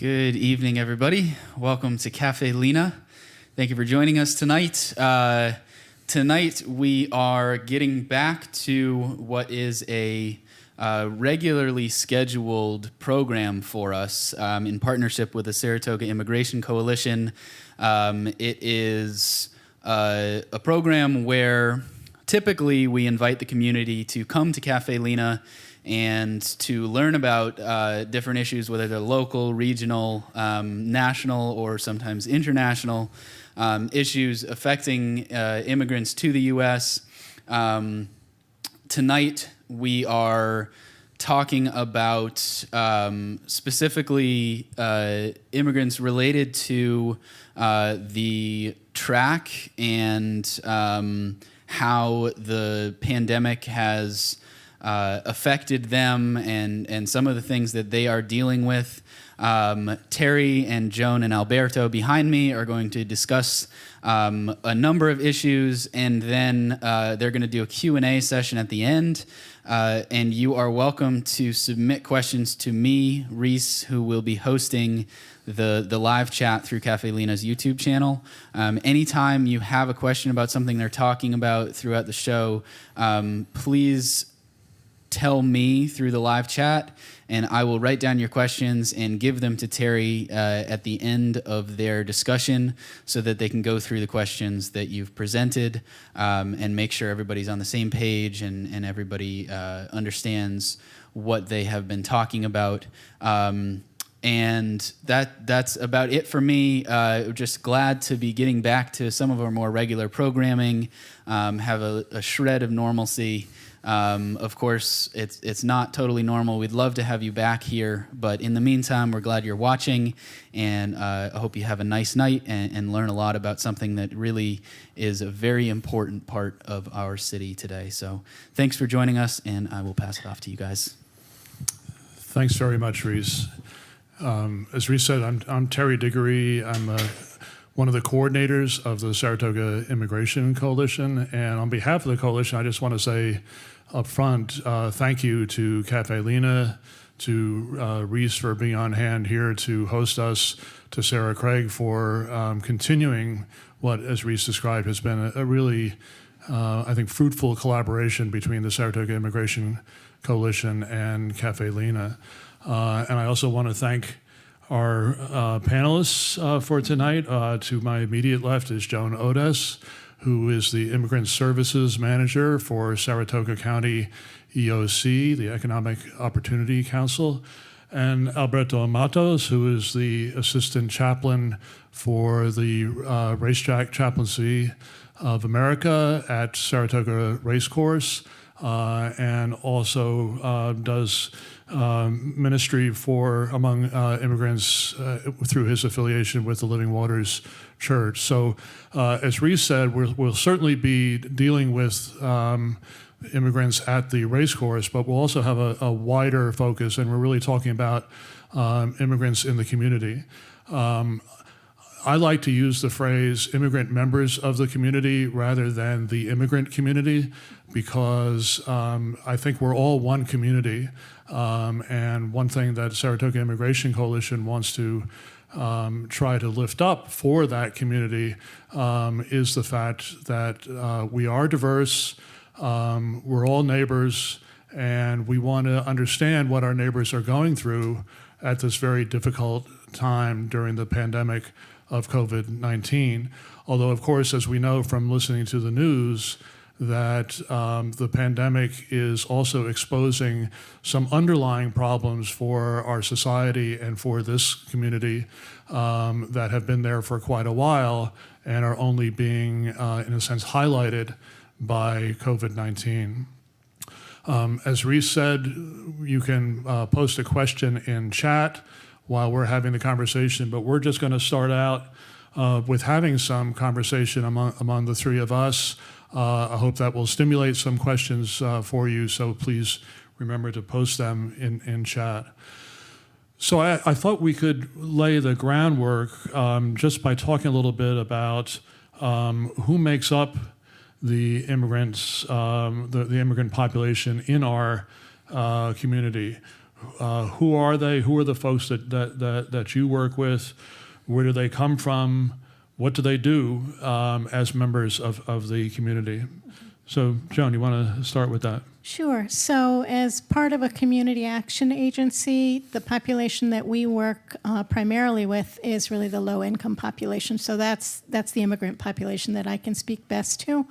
Good evening, everybody. Welcome to Caffè Lena. Thank you for joining us tonight. Tonight we are getting back to what is a regularly scheduled program for us in partnership with the Saratoga Immigration Coalition. It is a program where typically we invite the community to come to Caffè Lena and to learn about different issues, whether they're local, regional, national, or sometimes international issues affecting immigrants to the U.S. Tonight, we are talking about specifically immigrants related to the track and how the pandemic has affected them and some of the things that they are dealing with. Terry and Joan and Alberto behind me are going to discuss a number of issues, and then they're going to do a Q&A session at the end. And you are welcome to submit questions to me, Reese, who will be hosting the live chat through Caffè Lena's YouTube channel. Anytime you have a question about something they're talking about throughout the show, please tell me through the live chat, and I will write down your questions and give them to Terry at the end of their discussion so that they can go through the questions that you've presented and make sure everybody's on the same page and everybody understands what they have been talking about. And that's about it for me. Just glad to be getting back to some of our more regular programming, have a shred of normalcy. Of course, it's not totally normal. We'd love to have you back here, but in the meantime, we're glad you're watching, and I hope you have a nice night and learn a lot about something that really is a very important part of our city today. So thanks for joining us, and I will pass it off to you guys. Thanks very much, Reese. As Reese said, I'm Terry Diggory. I'm one of the coordinators of the Saratoga Immigration Coalition, and on behalf of the coalition, I just want to say up front, thank you to Caffè Lena, to Reese for being on hand here to host us, to Sarah Craig for continuing what, as Reese described, has been a really, I think, fruitful collaboration between the Saratoga Immigration Coalition and Caffè Lena. And I also want to thank our panelists for tonight. To my immediate left is Joan Odes, who is the Immigrant Services Manager for Saratoga County EOC, the Economic Opportunity Council, and Alberto Matos, who is the Assistant Chaplain for the Racetrack Chaplaincy of America at Saratoga Racecourse, and also does ministry for among immigrants through his affiliation with the Living Waters Church. So as Reese said, we'll certainly be dealing with immigrants at the racecourse, but we'll also have a wider focus, and we're really talking about immigrants in the community. I like to use the phrase immigrant members of the community rather than the immigrant community, because I think we're all one community. And one thing that Saratoga Immigration Coalition wants to try to lift up for that community is the fact that we are diverse, we're all neighbors, and we want to understand what our neighbors are going through at this very difficult time during the pandemic of COVID-19. Although, of course, as we know from listening to the news, that the pandemic is also exposing some underlying problems for our society and for this community that have been there for quite a while and are only being, in a sense, highlighted by COVID-19. As Reese said, you can post a question in chat while we're having the conversation, but we're just going to start out with having some conversation among the three of us. I hope that will stimulate some questions for you, so please remember to post them in chat. So I thought we could lay the groundwork just by talking a little bit about who makes up the immigrants, the immigrant population in our community. Who are they? Who are the folks that you work with? Where do they come from? What do they do as members of the community? So, Joan, you want to start with that? Sure. So as part of a community action agency, the population that we work primarily with is really the low-income population. So that's the immigrant population that I can speak best to.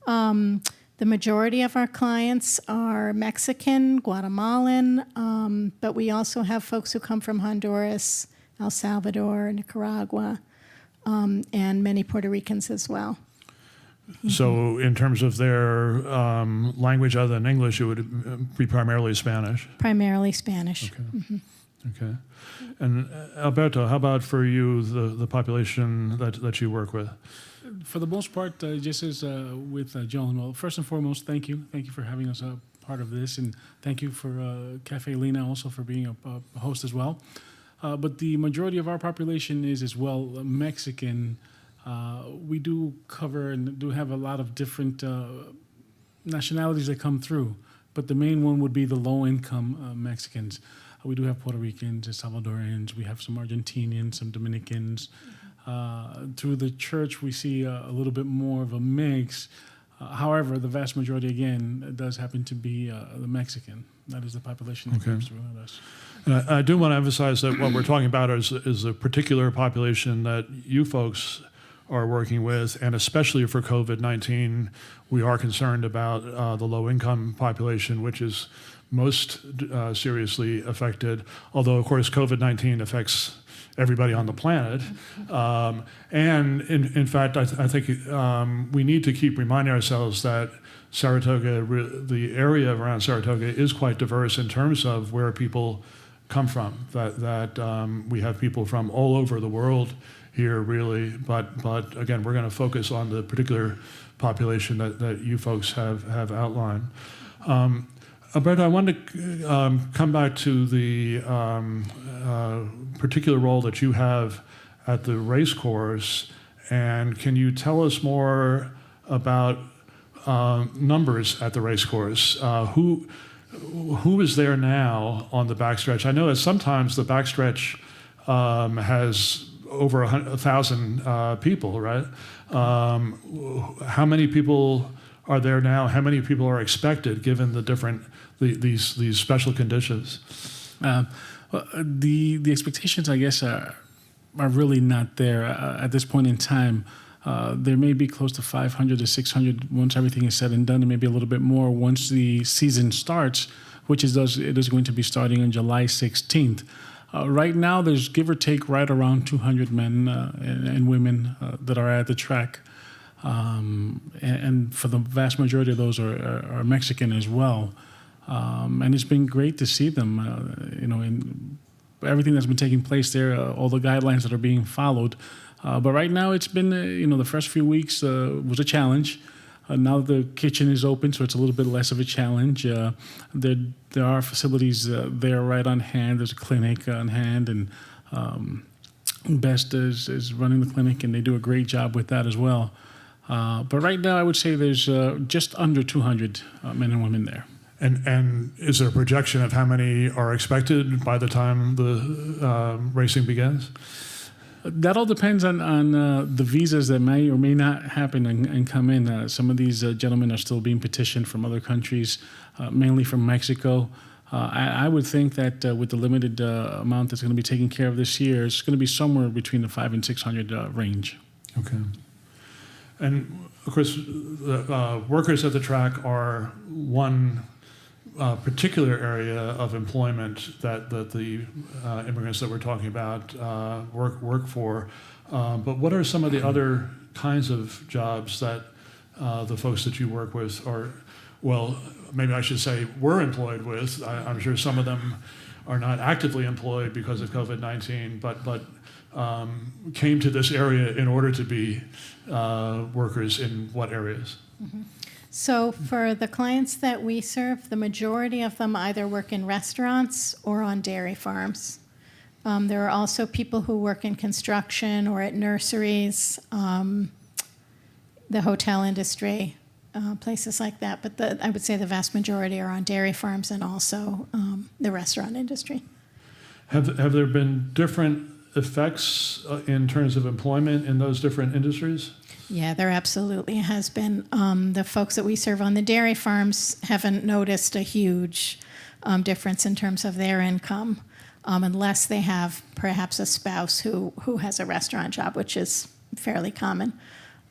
The majority of our clients are Mexican, Guatemalan, but we also have folks who come from Honduras, El Salvador, Nicaragua, and many Puerto Ricans as well. So in terms of their language other than English, it would be primarily Spanish? Primarily Spanish. Okay. Mm-hmm. Okay. And Alberto, how about for you, the population that you work with? For the most part, just as with Joan, well, first and foremost, thank you. Thank you for having us a part of this, and thank you for Caffè Lena also for being a host as well. But the majority of our population is as well Mexican. We do cover and do have a lot of different nationalities that come through, but the main one would be the low-income Mexicans. We do have Puerto Ricans, Salvadorians, we have some Argentinians, some Dominicans. Through the church, we see a little bit more of a mix. However, the vast majority, again, does happen to be the Mexican. That is the population that comes through us. And I do want to emphasize that what we're talking about is a particular population that you folks are working with, and especially for COVID-19, we are concerned about the low-income population, which is most seriously affected, although, of course, COVID-19 affects everybody on the planet. And in fact, I think we need to keep reminding ourselves that Saratoga, the area around Saratoga, is quite diverse in terms of where people come from, that we have people from all over the world here, really, but again, we're going to focus on the particular population that you folks have outlined. Alberto, I wanted to come back to the particular role that you have at the race course, and can you tell us more about numbers at the race course? Who is there now on the backstretch? I know that sometimes the backstretch has over 1,000 people, right? How many people are there now? How many people are expected given these special conditions? The expectations, I guess, are really not there at this point in time. There may be close to 500 to 600 once everything is said and done, and maybe a little bit more once the season starts, which it is going to be starting on July 16th. Right now, there's give or take right around 200 men and women that are at the track. And for the vast majority of those are Mexican as well. And it's been great to see them, in everything that's been taking place there, all the guidelines that are being followed. But right now it's been, the first few weeks was a challenge. Now the kitchen is open, so it's a little bit less of a challenge. There are facilities there right on hand. There's a clinic on hand, and Best is running the clinic, and they do a great job with that as well. But right now, I would say there's just under 200 men and women there. And is there a projection of how many are expected by the time the racing begins? That all depends on the visas that may or may not happen and come in. Some of these gentlemen are still being petitioned from other countries, mainly from Mexico. I would think that with the limited amount that's going to be taken care of this year, it's going to be somewhere between the 500 and 600 range. Okay. And of course, the workers at the track are one particular area of employment that the immigrants that we're talking about work for. But what are some of the other kinds of jobs that the folks that you work with are, well, maybe I should say were employed with? I'm sure some of them are not actively employed because of COVID-19, but came to this area in order to be workers in what areas? Mm-hmm. So for the clients that we serve, the majority of them either work in restaurants or on dairy farms. There are also people who work in construction or at nurseries, the hotel industry, places like that. But I would say the vast majority are on dairy farms and also the restaurant industry. Have there been different effects in terms of employment in those different industries? Yeah, there absolutely has been. The folks that we serve on the dairy farms haven't noticed a huge difference in terms of their income, unless they have perhaps a spouse who has a restaurant job, which is fairly common.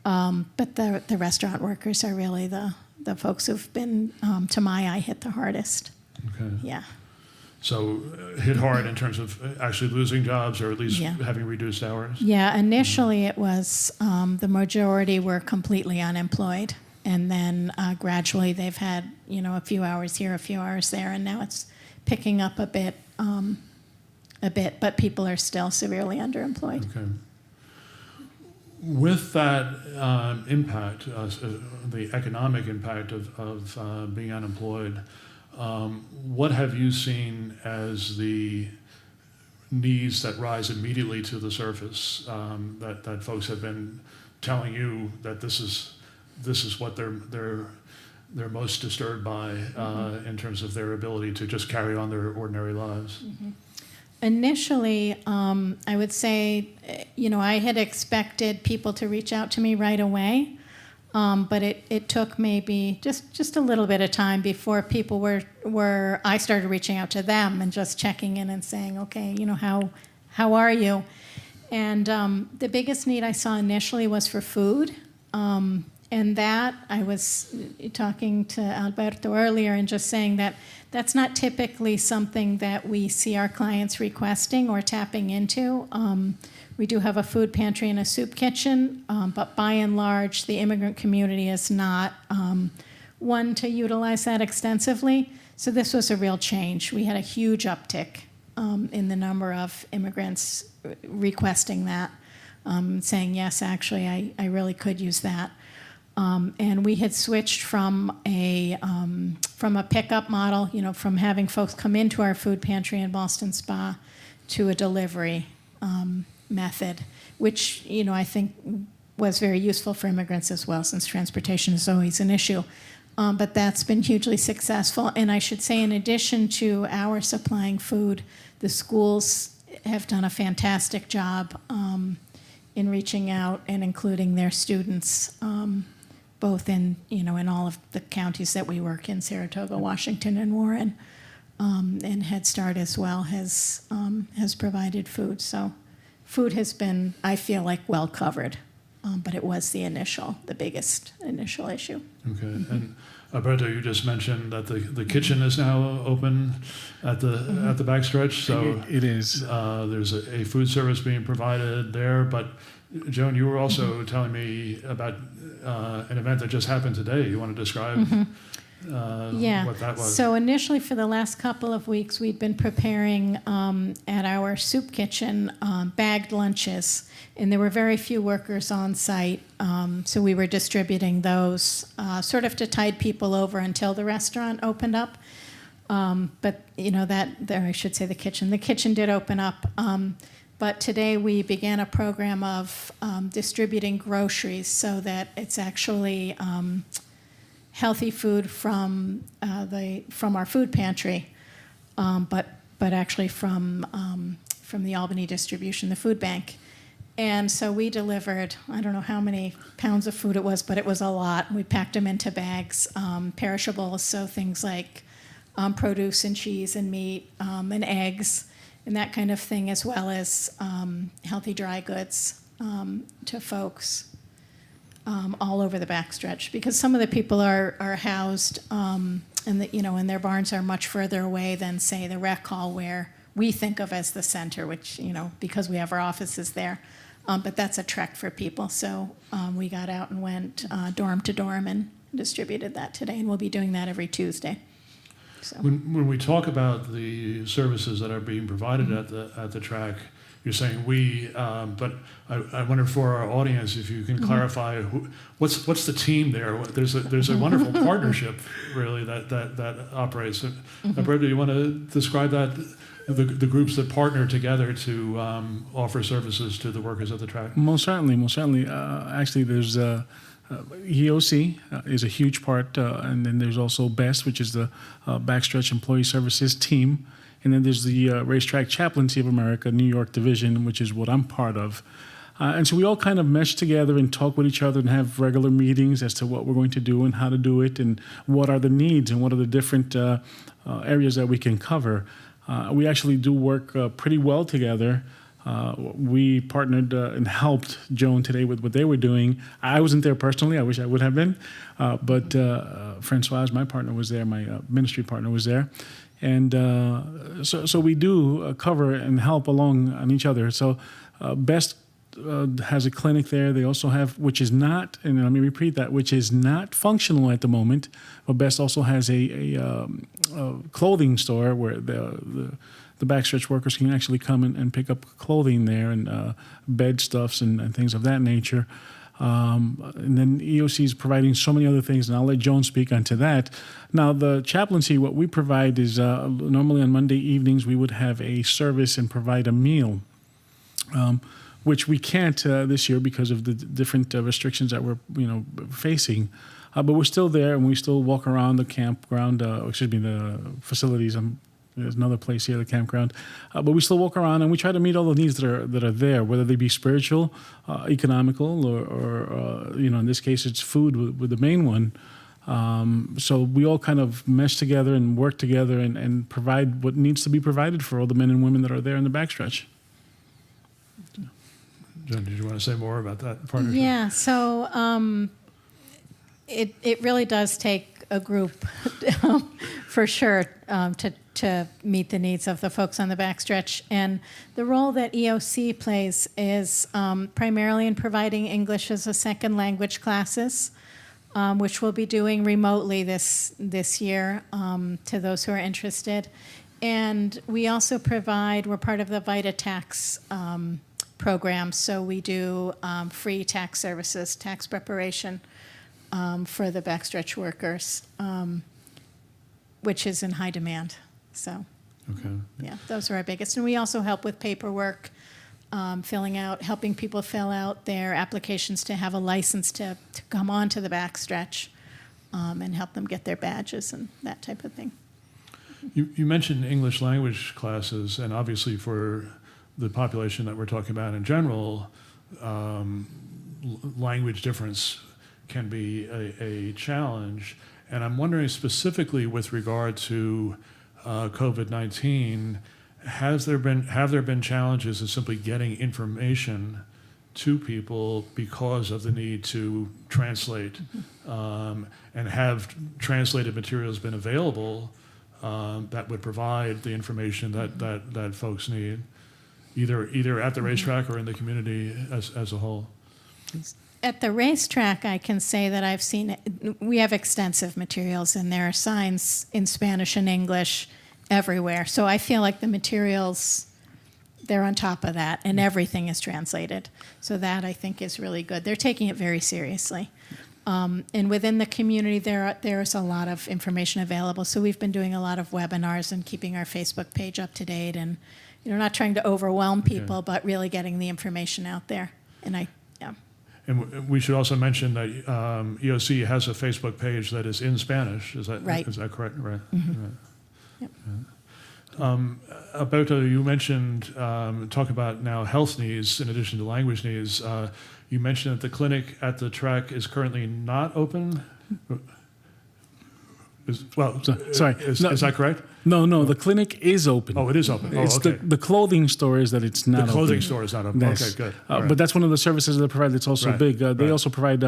But the restaurant workers are really the folks who've been, to my eye, hit the hardest. Okay. Yeah. So hit hard in terms of actually losing jobs or at least Yeah. having reduced hours? Yeah, initially it was the majority were completely unemployed. And then gradually they've had, a few hours here, a few hours there, and now it's picking up a bit, but people are still severely underemployed. Okay. With that impact, the economic impact of being unemployed, what have you seen as the needs that rise immediately to the surface that folks have been telling you that this is what they're most disturbed by in terms of their ability to just carry on their ordinary lives? Mm-hmm. Initially, I would say, I had expected people to reach out to me right away, but it took maybe just a little bit of time before people I started reaching out to them and just checking in and saying, okay, how are you? And the biggest need I saw initially was for food. And that, I was talking to Alberto earlier and just saying that that's not typically something that we see our clients requesting or tapping into. We do have a food pantry and a soup kitchen, but by and large, the immigrant community is not one to utilize that extensively. So this was a real change. We had a huge uptick in the number of immigrants requesting that, saying, yes, actually, I really could use that. And we had switched from a pickup model, from having folks come into our food pantry in Boston Spa to a delivery method, which, I think was very useful for immigrants as well, since transportation is always an issue. But that's been hugely successful. And I should say, in addition to our supplying food, the schools have done a fantastic job in reaching out and including their students, both in all of the counties that we work in, Saratoga, Washington, and Warren. And Head Start as well has provided food. So food has been, I feel like, well covered, but it was the biggest initial issue. Okay, and Alberto, you just mentioned that the kitchen is now open at the backstretch. So it is. There's a food service being provided there. But Joan, you were also telling me about an event that just happened today. You want to describe what that was? So initially, for the last couple of weeks, we'd been preparing at our soup kitchen bagged lunches, and there were very few workers on site. So we were distributing those sort of to tide people over until the restaurant opened up. But I should say the kitchen. The kitchen did open up. But today we began a program of distributing groceries so that it's actually healthy food from our food pantry, but actually from the Albany distribution, the food bank. And so we delivered, I don't know how many pounds of food it was, but it was a lot. We packed them into bags, perishables, so things like produce and cheese and meat and eggs and that kind of thing, as well as healthy dry goods to folks all over the backstretch, because some of the people are housed and their barns are much further away than, say, the rec hall where we think of as the center, which, because we have our offices there. But that's a trek for people. So we got out and went dorm to dorm and distributed that today, and we'll be doing that every Tuesday. So. When we talk about the services that are being provided at the track, you're saying we, but I wonder for our audience if you can clarify what's the team there. There's a wonderful partnership really that operates. Alberto, do you want to describe that? The groups that partner together to offer services to the workers at the track. Most certainly. Actually, there's EOC is a huge part, and then there's also BEST, which is the Backstretch Employee Services team. And then there's the Racetrack Chaplaincy of America, New York Division, which is what I'm part of. And so we all kind of mesh together and talk with each other and have regular meetings as to what we're going to do and how to do it and what are the needs and what are the different areas that we can cover. We actually do work pretty well together. We partnered and helped Joan today with what they were doing. I wasn't there personally. I wish I would have been. But Francoise, my partner, was there. My ministry partner was there. And so we do cover and help along on each other. So BEST has a clinic there. They also have, which is not, and let me repeat that, which is not functional at the moment. But BEST also has a clothing store where the backstretch workers can actually come and pick up clothing there and bed stuffs and things of that nature. And then EOC is providing so many other things, and I'll let Joan speak onto that. Now, the chaplaincy, what we provide is normally on Monday evenings we would have a service and provide a meal, which we can't this year because of the different restrictions that we're facing. But we're still there, and we still walk around the campground, the facilities. There's another place here, the campground. But we still walk around and we try to meet all the needs that are there, whether they be spiritual, economical, or in this case, it's food with the main one. So we all kind of mesh together and work together and provide what needs to be provided for all the men and women that are there in the backstretch. Jen, did you want to say more about that partnership? Yeah, so it really does take a group for sure to meet the needs of the folks on the backstretch. And the role that EOC plays is primarily in providing English as a second language classes, which we'll be doing remotely this year to those who are interested. And we also we're part of the Vita Tax program, so we do free tax services, tax preparation for the backstretch workers, which is in high demand. So, Okay. yeah, those are our biggest. And we also help with paperwork, helping people fill out their applications to have a license to come on to the backstretch, and help them get their badges and that type of thing. You mentioned English language classes, and obviously for the population that we're talking about in general, language difference can be a challenge. And I'm wondering specifically with regard to COVID-19, have there been challenges in simply getting information to people because of the need to translate, and have translated materials been available that would provide the information that folks need, either at the racetrack or in the community as a whole? At the racetrack, I can say that I've seen, we have extensive materials, and there are signs in Spanish and English everywhere. So I feel like the materials, they're on top of that, and everything is translated. So that, I think, is really good. They're taking it very seriously. And within the community, there's a lot of information available. So we've been doing a lot of webinars and keeping our Facebook page up to date, and not trying to overwhelm people, but really getting the information out there. And And we should also mention that EOC has a Facebook page that is in Spanish. Is that right? Is that correct? Right. Mm-hmm. Right. Yep. Alberto, you mentioned talk about now health needs in addition to language needs. You mentioned that the clinic at the track is currently not open. Is that correct? No, the clinic is open. Oh, it is open. It's okay. the clothing store is that it's not open. The clothing store is not open. Yes. Okay, good. All right. But that's one of the services they provide that's also Right. big. They also provide,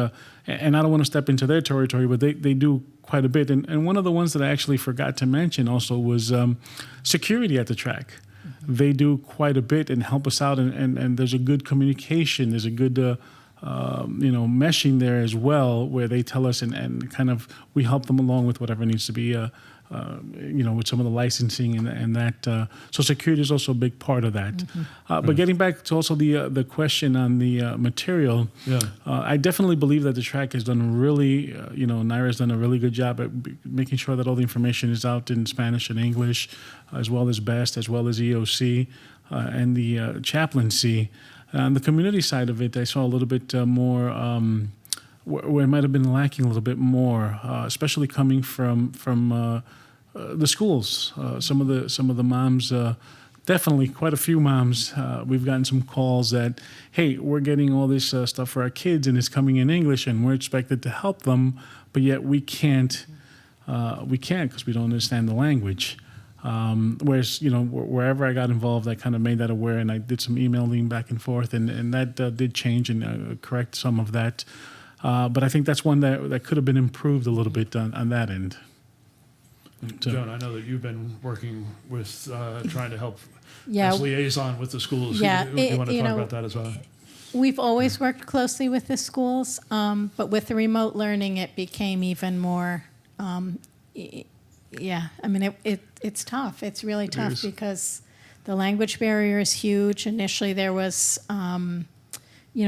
and I don't want to step into their territory, but they do quite a bit. And one of the ones that I actually forgot to mention also was security at the track. Mm-hmm. They do quite a bit and help us out, and there's a good communication. There's a good meshing there as well, where they tell us and kind of we help them along with whatever needs to be, with some of the licensing and that. So security is also a big part of that. Mm-hmm. But getting back to also the question on the material, I definitely believe that the track has done really, Naira's done a really good job at making sure that all the information is out in Spanish and English, as well as BEST, as well as EOC, and the chaplaincy. On the community side of it, I saw a little bit more where it might have been lacking a little bit more, especially coming from the schools. Some of the moms, definitely quite a few moms, we've gotten some calls that, hey, we're getting all this stuff for our kids and it's coming in English and we're expected to help them, but yet we can't because we don't understand the language. Whereas, wherever I got involved, I kind of made that aware and I did some emailing back and forth and that did change and correct some of that. But I think that's one that could have been improved a little bit on that end. So, Joan, I know that you've been working with trying to help Yeah. as liaison with the schools. Yeah, You want to you talk know, about that as well? We've always worked closely with the schools, but with the remote learning, it became even more. Yeah, I mean, it's tough. It's really tough is. because the language barrier is huge. Initially, there was,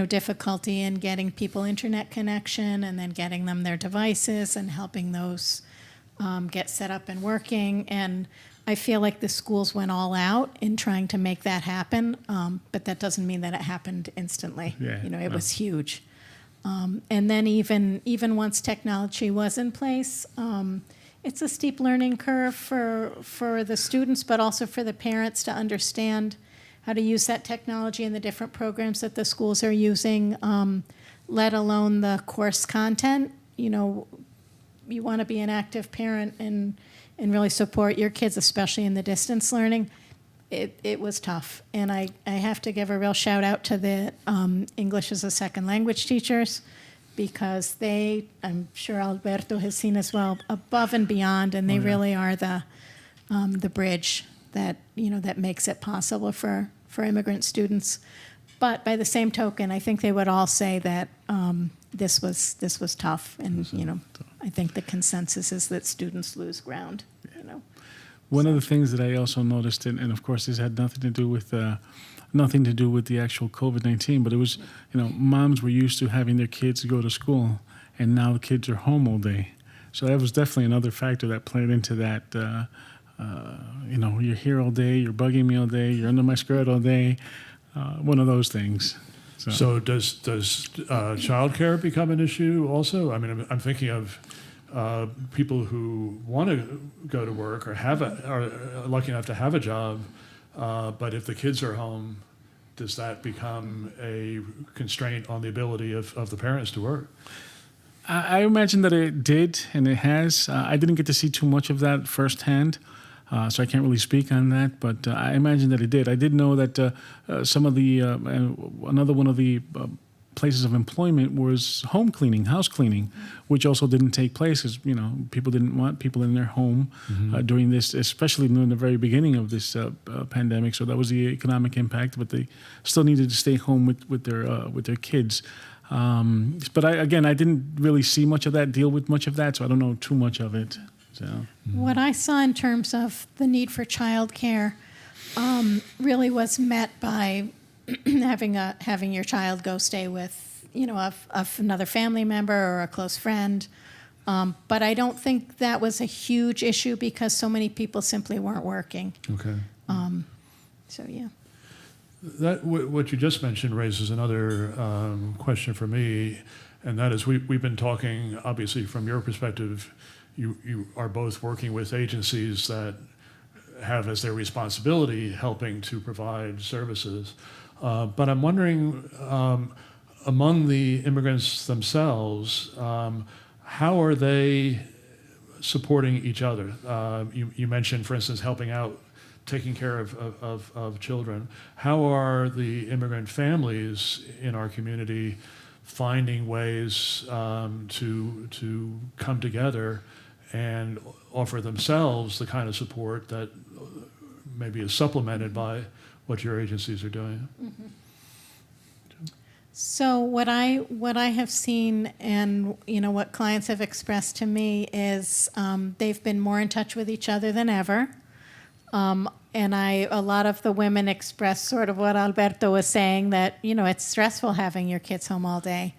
difficulty in getting people internet connection and then getting them their devices and helping those get set up and working. And I feel like the schools went all out in trying to make that happen, but that doesn't mean that it happened instantly. Yeah, It was huge. And then even once technology was in place, it's a steep learning curve for the students, but also for the parents to understand how to use that technology in the different programs that the schools are using, let alone the course content. You want to be an active parent and really support your kids, especially in the distance learning. It was tough. And I have to give a real shout out to the English as a second language teachers, because I'm sure Alberto has seen as well, above and beyond, and they really are the bridge that makes it possible for immigrant students. But by the same token, I think they would all say that this was tough, and I think the consensus is that students lose ground. one of the things that I also noticed, and of course this had nothing to do with the actual COVID-19, but it was, moms were used to having their kids go to school, and now the kids are home all day. So that was definitely another factor that played into that. You're here all day, you're bugging me all day, you're under my skirt all day. One of those things. So does childcare become an issue also? I mean, I'm thinking of people who want to go to work or are lucky enough to have a job, but if the kids are home, does that become a constraint on the ability of the parents to work? I imagine that it did, and it has. I didn't get to see too much of that firsthand, so I can't really speak on that, but I imagine that it did. I did know that some of the, another one of the places of employment was home cleaning, house cleaning, which also didn't take place because, people didn't want people in their home during this, especially in the very beginning of this pandemic. So that was the economic impact, but they still needed to stay home with their kids. But I didn't really see much of that, deal with much of that, so I don't know too much of it. So. What I saw in terms of the need for childcare really was met by having your child go stay with, of another family member or a close friend. But I don't think that was a huge issue because so many people simply weren't working. Okay. So, yeah. What you just mentioned raises another question for me, and that is we've been talking, obviously, from your perspective. You are both working with agencies that have as their responsibility helping to provide services. But I'm wondering, among the immigrants themselves, how are they supporting each other? You mentioned, for instance, helping out, taking care of children. How are the immigrant families in our community finding ways to come together and offer themselves the kind of support that maybe is supplemented by what your agencies are doing? Mm-hmm. So what I have seen, and what clients have expressed to me is they've been more in touch with each other than ever. And a lot of the women express sort of what Alberto was saying, that it's stressful having your kids home all day.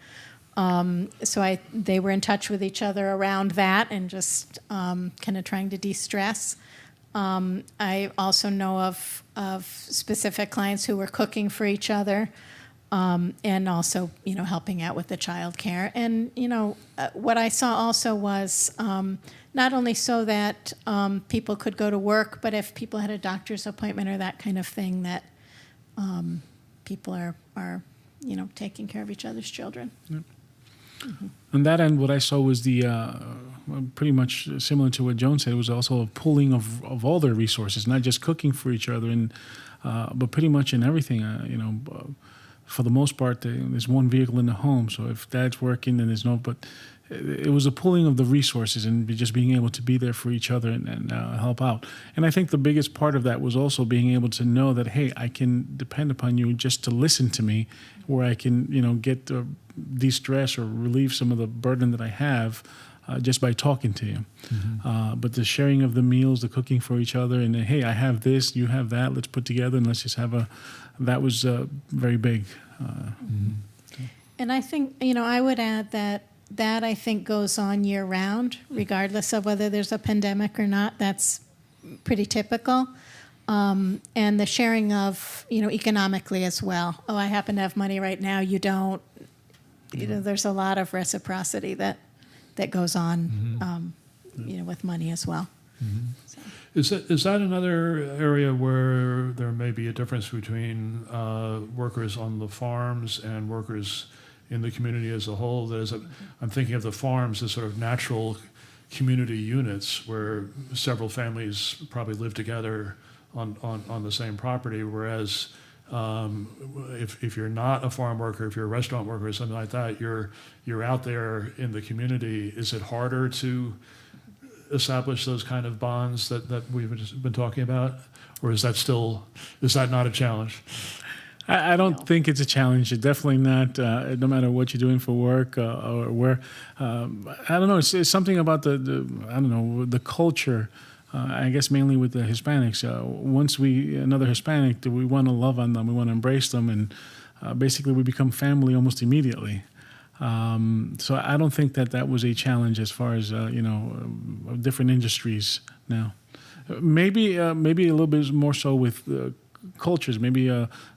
So they were in touch with each other around that and just kind of trying to de-stress. I also know of specific clients who were cooking for each other. and also, helping out with the child care. And, what I saw also was not only so that people could go to work, but if people had a doctor's appointment or that kind of thing, that people are taking care of each other's children. Yep. On that end, what I saw was the pretty much similar to what Joan said. It was also a pooling of all their resources, not just cooking for each other, and but pretty much in everything. For the most part, there's one vehicle in the home. So if Dad's working, then there's no. But it was a pooling of the resources and just being able to be there for each other and help out. And I think the biggest part of that was also being able to know that, hey, I can depend upon you just to listen to me, where I can, get de-stress or relieve some of the burden that I have just by talking to you. Mm-hmm. But the sharing of the meals, the cooking for each other, and hey, I have this, you have that, let's put together and let's just have that was very big. And I think, I would add that I think goes on year round, regardless of whether there's a pandemic or not. That's pretty typical. And the sharing of, economically as well. Oh, I happen to have money right now, you don't. There's a lot of reciprocity that goes on, with money as well. Mm-hmm. So. Is that another area where there may be a difference between workers on the farms and workers in the community as a whole? I'm thinking of the farms as sort of natural community units where several families probably live together on the same property, whereas if you're not a farm worker, if you're a restaurant worker or something like that, you're out there in the community. Is it harder to establish those kind of bonds that we've been talking about, or is that not a challenge? I don't think it's a challenge. It's definitely not, no matter what you're doing for work or where. I don't know. It's something about the culture. I guess mainly with the Hispanics. Once another Hispanic, we want to love on them, we want to embrace them, and basically we become family almost immediately. So I don't think that was a challenge as far as different industries now. Maybe a little bit more so with cultures. Maybe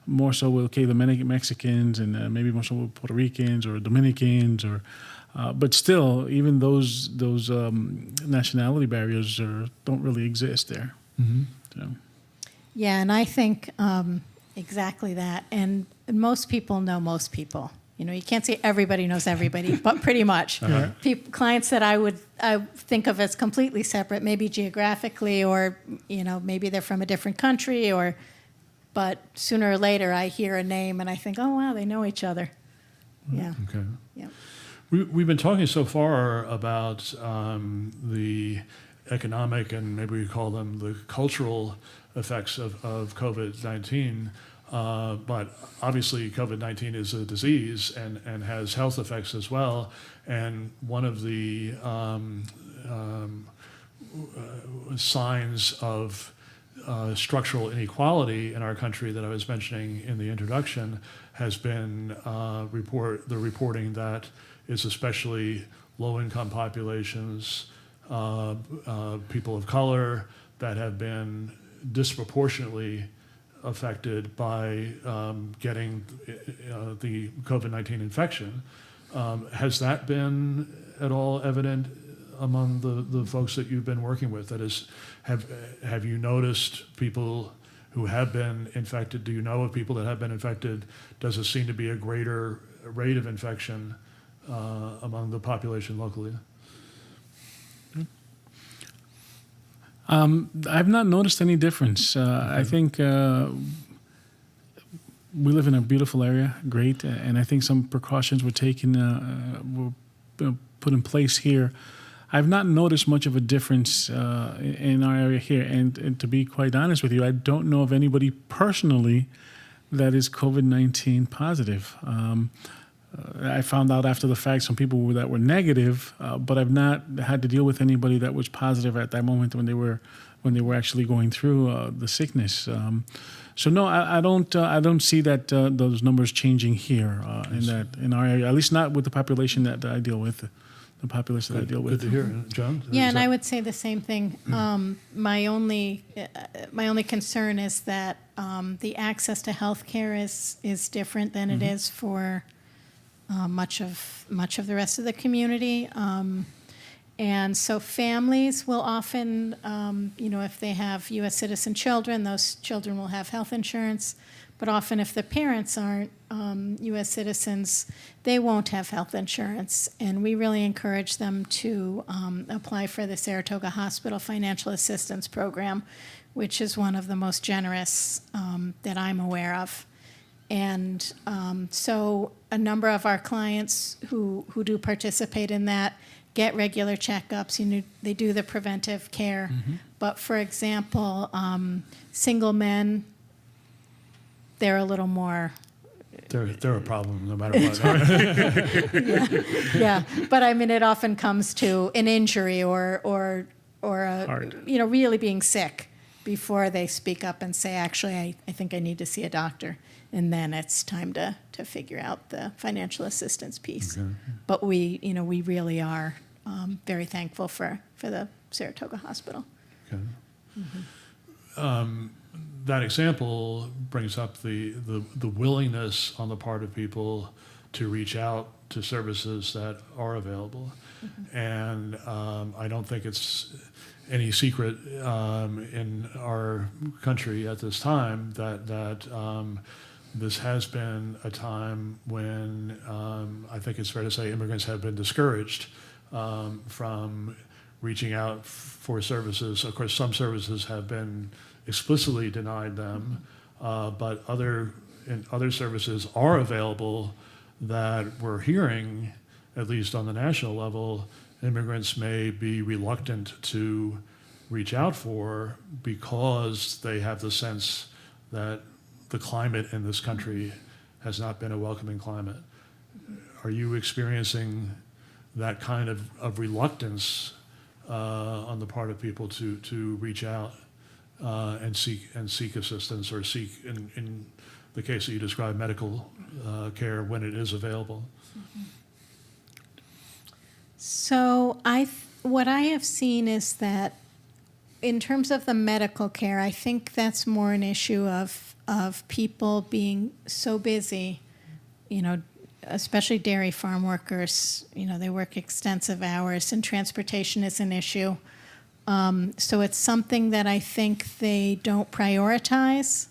more so with the Mexicans, and maybe more so with Puerto Ricans or Dominicans, or. But still, even those nationality barriers don't really exist there. Mm-hmm. So. Yeah, and I think exactly that. And most people know most people. You can't say everybody knows everybody, but pretty much. Uh-huh. Clients that I think of as completely separate, maybe geographically, or maybe they're from a different country, but sooner or later I hear a name and I think, oh wow, they know each other. Yeah. Okay. Yeah. We've been talking so far about the economic and maybe we call them the cultural effects of COVID-19, but obviously COVID-19 is a disease and has health effects as well. And one of the signs of structural inequality in our country that I was mentioning in the introduction has been the reporting that is especially low-income populations, people of color that have been disproportionately affected by getting the COVID-19 infection. Has that been at all evident among the folks that you've been working with? That is, have you noticed people who have been infected? Do you know of people that have been infected? Does it seem to be a greater rate of infection among the population locally? I've not noticed any difference. I think we live in a beautiful area, great, and I think some precautions were taken, were put in place here. I've not noticed much of a difference in our area here, and to be quite honest with you, I don't know of anybody personally that is COVID-19 positive. I found out after the fact some people that were negative, but I've not had to deal with anybody that was positive at that moment when they were actually going through the sickness. So no, I don't see that those numbers changing here in our area, at least not with the population that I deal with. the population that I deal with. Good to hear, John. Yeah, and I would say the same thing. My only concern is that the access to health care is different than it is for much of the rest of the community. And so families will often, if they have U.S. citizen children, those children will have health insurance. But often if the parents aren't U.S. citizens, they won't have health insurance. And we really encourage them to apply for the Saratoga Hospital Financial Assistance Program, which is one of the most generous that I'm aware of. And so a number of our clients who do participate in that get regular checkups. They do the preventive care. But for example, single men, they're a little more. They're a problem no matter what. Yeah. But I mean, it often comes to an injury or really being sick before they speak up and say, actually, I think I need to see a doctor. And then it's time to figure out the financial assistance piece. Okay. But we really are very thankful for the Saratoga Hospital. Okay. That example brings up the willingness on the part of people to reach out to services that are available. And I don't think it's any secret in our country at this time that this has been a time when I think it's fair to say immigrants have been discouraged from reaching out for services. Of course, some services have been explicitly denied them, but other services are available that we're hearing, at least on the national level, immigrants may be reluctant to reach out for because they have the sense that the climate in this country has not been a welcoming climate. Are you experiencing that kind of reluctance on the part of people to reach out and seek assistance, or seek, in the case that you described, medical care when it is available? So what I have seen is that in terms of the medical care, I think that's more an issue of people being so busy, especially dairy farm workers, they work extensive hours, and transportation is an issue. So it's something that I think they don't prioritize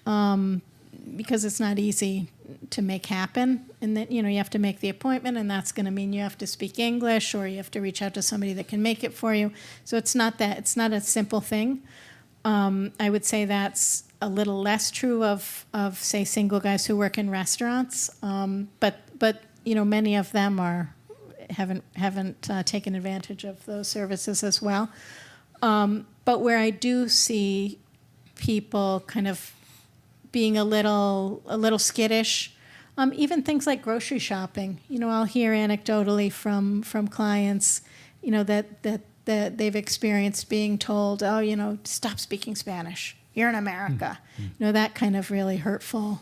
because it's not easy to make happen. And then, you have to make the appointment, and that's going to mean you have to speak English, or you have to reach out to somebody that can make it for you. So it's not a simple thing. I would say that's a little less true of say, single guys who work in restaurants. But many of them haven't taken advantage of those services as well. But where I do see people kind of being a little skittish, even things like grocery shopping. I'll hear anecdotally from clients, that they've experienced being told, oh, stop speaking Spanish. You're in America. That kind of really hurtful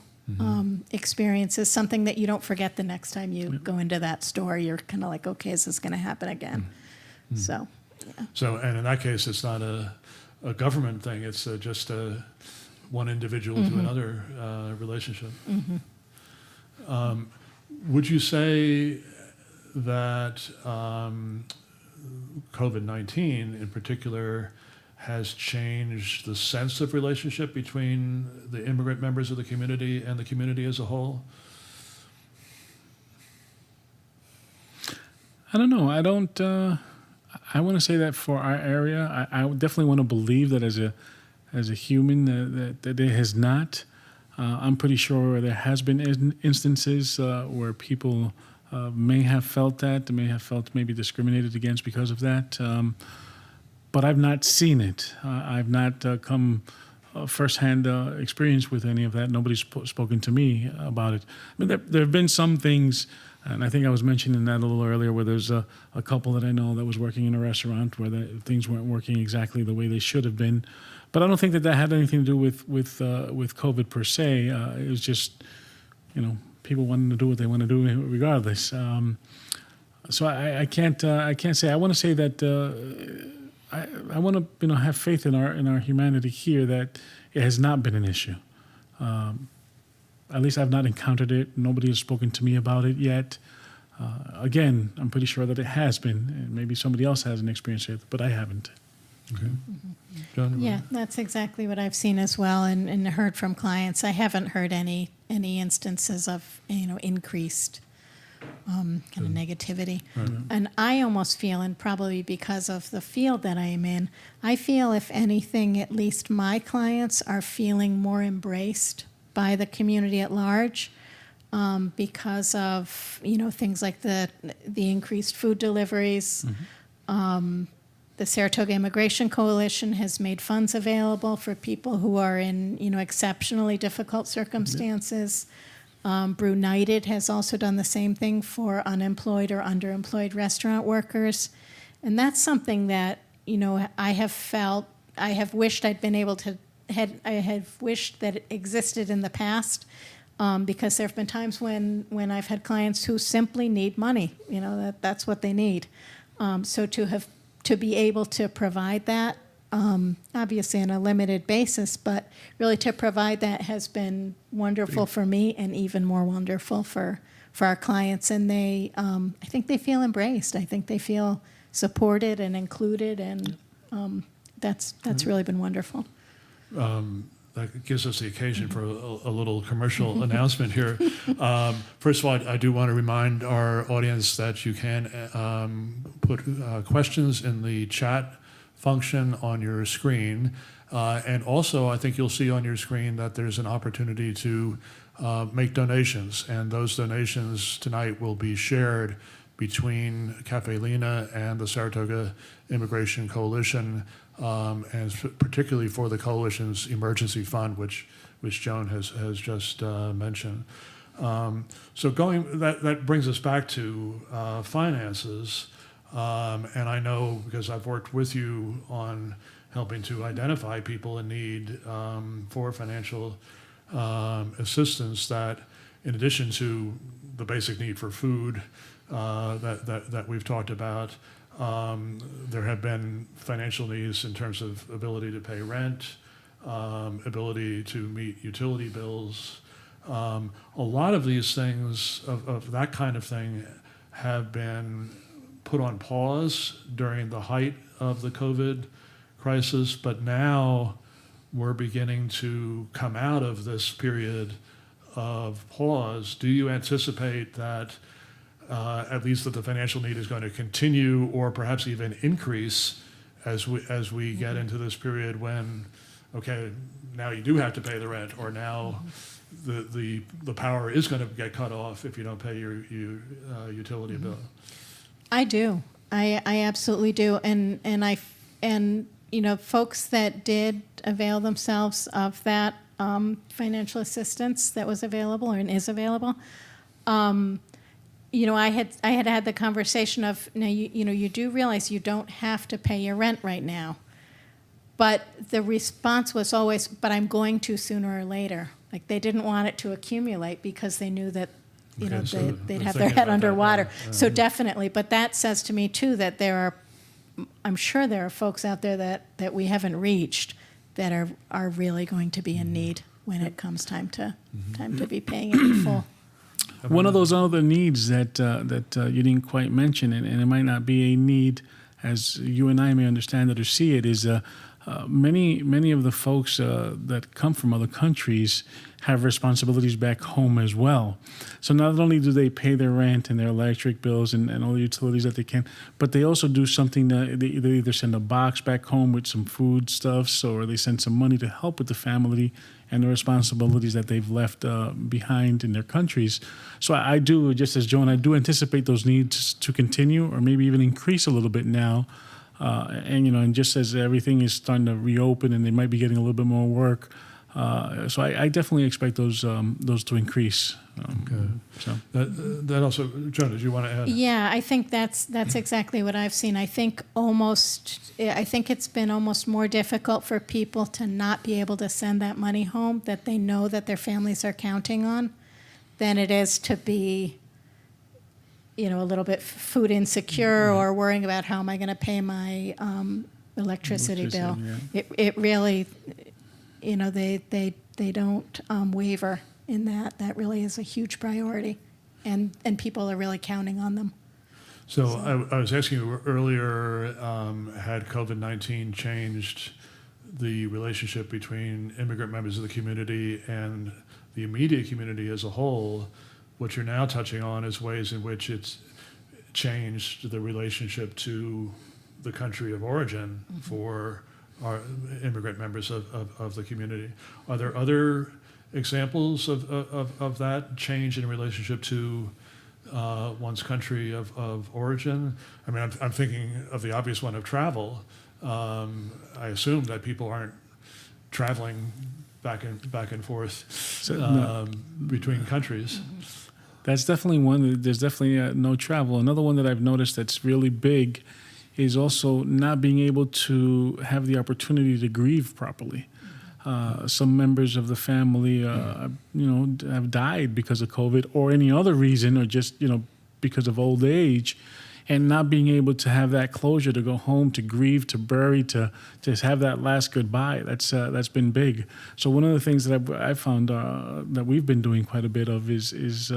experience is something that you don't forget the next time you go into that store. You're kind of like, okay, is this going to happen again? So, yeah. So, and in that case, it's not a government thing. It's just one individual to another relationship. Would you say that COVID-19 in particular has changed the sense of relationship between the immigrant members of the community and the community as a whole? I don't know. I want to say that for our area, I definitely want to believe that as a human that it has not. I'm pretty sure there has been instances where people may have felt that, they may have felt maybe discriminated against because of that. But I've not seen it. I've not come firsthand experience with any of that. Nobody's spoken to me about it. I mean, there have been some things, and I think I was mentioning that a little earlier, where there's a couple that I know that was working in a restaurant where things weren't working exactly the way they should have been. But I don't think that had anything to do with COVID per se. It was just, people wanting to do what they want to do regardless. So I can't say. I want to say that I want to have faith in our humanity here that it has not been an issue. At least I've not encountered it. Nobody has spoken to me about it yet. Again, I'm pretty sure that it has been. And maybe somebody else hasn't experienced it, but I haven't. Okay. John? Yeah, that's exactly what I've seen as well, and heard from clients. I haven't heard any instances of increased kind of negativity. Right. And I almost feel, and probably because of the field that I am in, I feel if anything, at least my clients are feeling more embraced by the community at large, because of things like the increased food deliveries. The Saratoga Immigration Coalition has made funds available for people who are in exceptionally difficult circumstances. Brew United has also done the same thing for unemployed or underemployed restaurant workers. And that's something that, I have wished I'd been able to, I have wished that it existed in the past, because there have been times when I've had clients who simply need money, that's what they need. So to be able to provide that, obviously on a limited basis, but really to provide that has been wonderful for me and even more wonderful for our clients. And they, I think they feel embraced. I think they feel supported and included, and that's really been wonderful. That gives us the occasion for a little commercial announcement here. First of all, I do want to remind our audience that you can put questions in the chat function on your screen. And also, I think you'll see on your screen that there's an opportunity to make donations. And those donations tonight will be shared between Caffè Lena and the Saratoga Immigration Coalition, and particularly for the coalition's emergency fund, which Joan has just mentioned. So that brings us back to finances, and I know because I've worked with you on helping to identify people in need for financial assistance, that in addition to the basic need for food that we've talked about, there have been financial needs in terms of ability to pay rent, ability to meet utility bills. A lot of these things, of that kind of thing, have been put on pause during the height of the COVID crisis, but now we're beginning to come out of this period of pause. Do you anticipate that at least that the financial need is going to continue or perhaps even increase as we get into this period when, okay, now you do have to pay the rent, or now the power is going to get cut off if you don't pay your utility bill? I do. I absolutely do. And folks that did avail themselves of that financial assistance that was available and is available, I had the conversation of, now you do realize you don't have to pay your rent right now, but the response was always, but I'm going to sooner or later. Like they didn't want it to accumulate because they knew that they'd have their head underwater. So definitely, but that says to me too that I'm sure there are folks out there that we haven't reached that are really going to be in need when it comes time to be paying it in full. One of those other needs that you didn't quite mention, and it might not be a need as you and I may understand it or see it, is many of the folks that come from other countries have responsibilities back home as well. So not only do they pay their rent and their electric bills and all the utilities that they can, but they also do something that they either send a box back home with some food stuffs, or they send some money to help with the family and the responsibilities that they've left behind in their countries. So I do, just as Joan, I do anticipate those needs to continue or maybe even increase a little bit now. And just as everything is starting to reopen and they might be getting a little bit more work, so I definitely expect those to increase. Okay. So that also, Joan, did you want to add? Yeah, I think that's exactly what I've seen. I think it's been almost more difficult for people to not be able to send that money home that they know that their families are counting on, than it is to be a little bit food insecure or worrying about how am I going to pay my electricity bill. Yeah. It really, they don't waver in that. That really is a huge priority, and people are really counting on them. So I was asking you earlier, had COVID-19 changed the relationship between immigrant members of the community and the immediate community as a whole? What you're now touching on is ways in which it's changed the relationship to the country of origin for our immigrant members of the community. Are there other examples of that change in relationship to one's country of origin? I mean, I'm thinking of the obvious one of travel. I assume that people aren't traveling back and forth between countries. That's definitely one. There's definitely no travel. Another one that I've noticed that's really big is also not being able to have the opportunity to grieve properly. Some members of the family, have died because of COVID or any other reason, or just because of old age, and not being able to have that closure to go home, to grieve, to bury, to just have that last goodbye. That's been big. So one of the things that I found that we've been doing quite a bit of is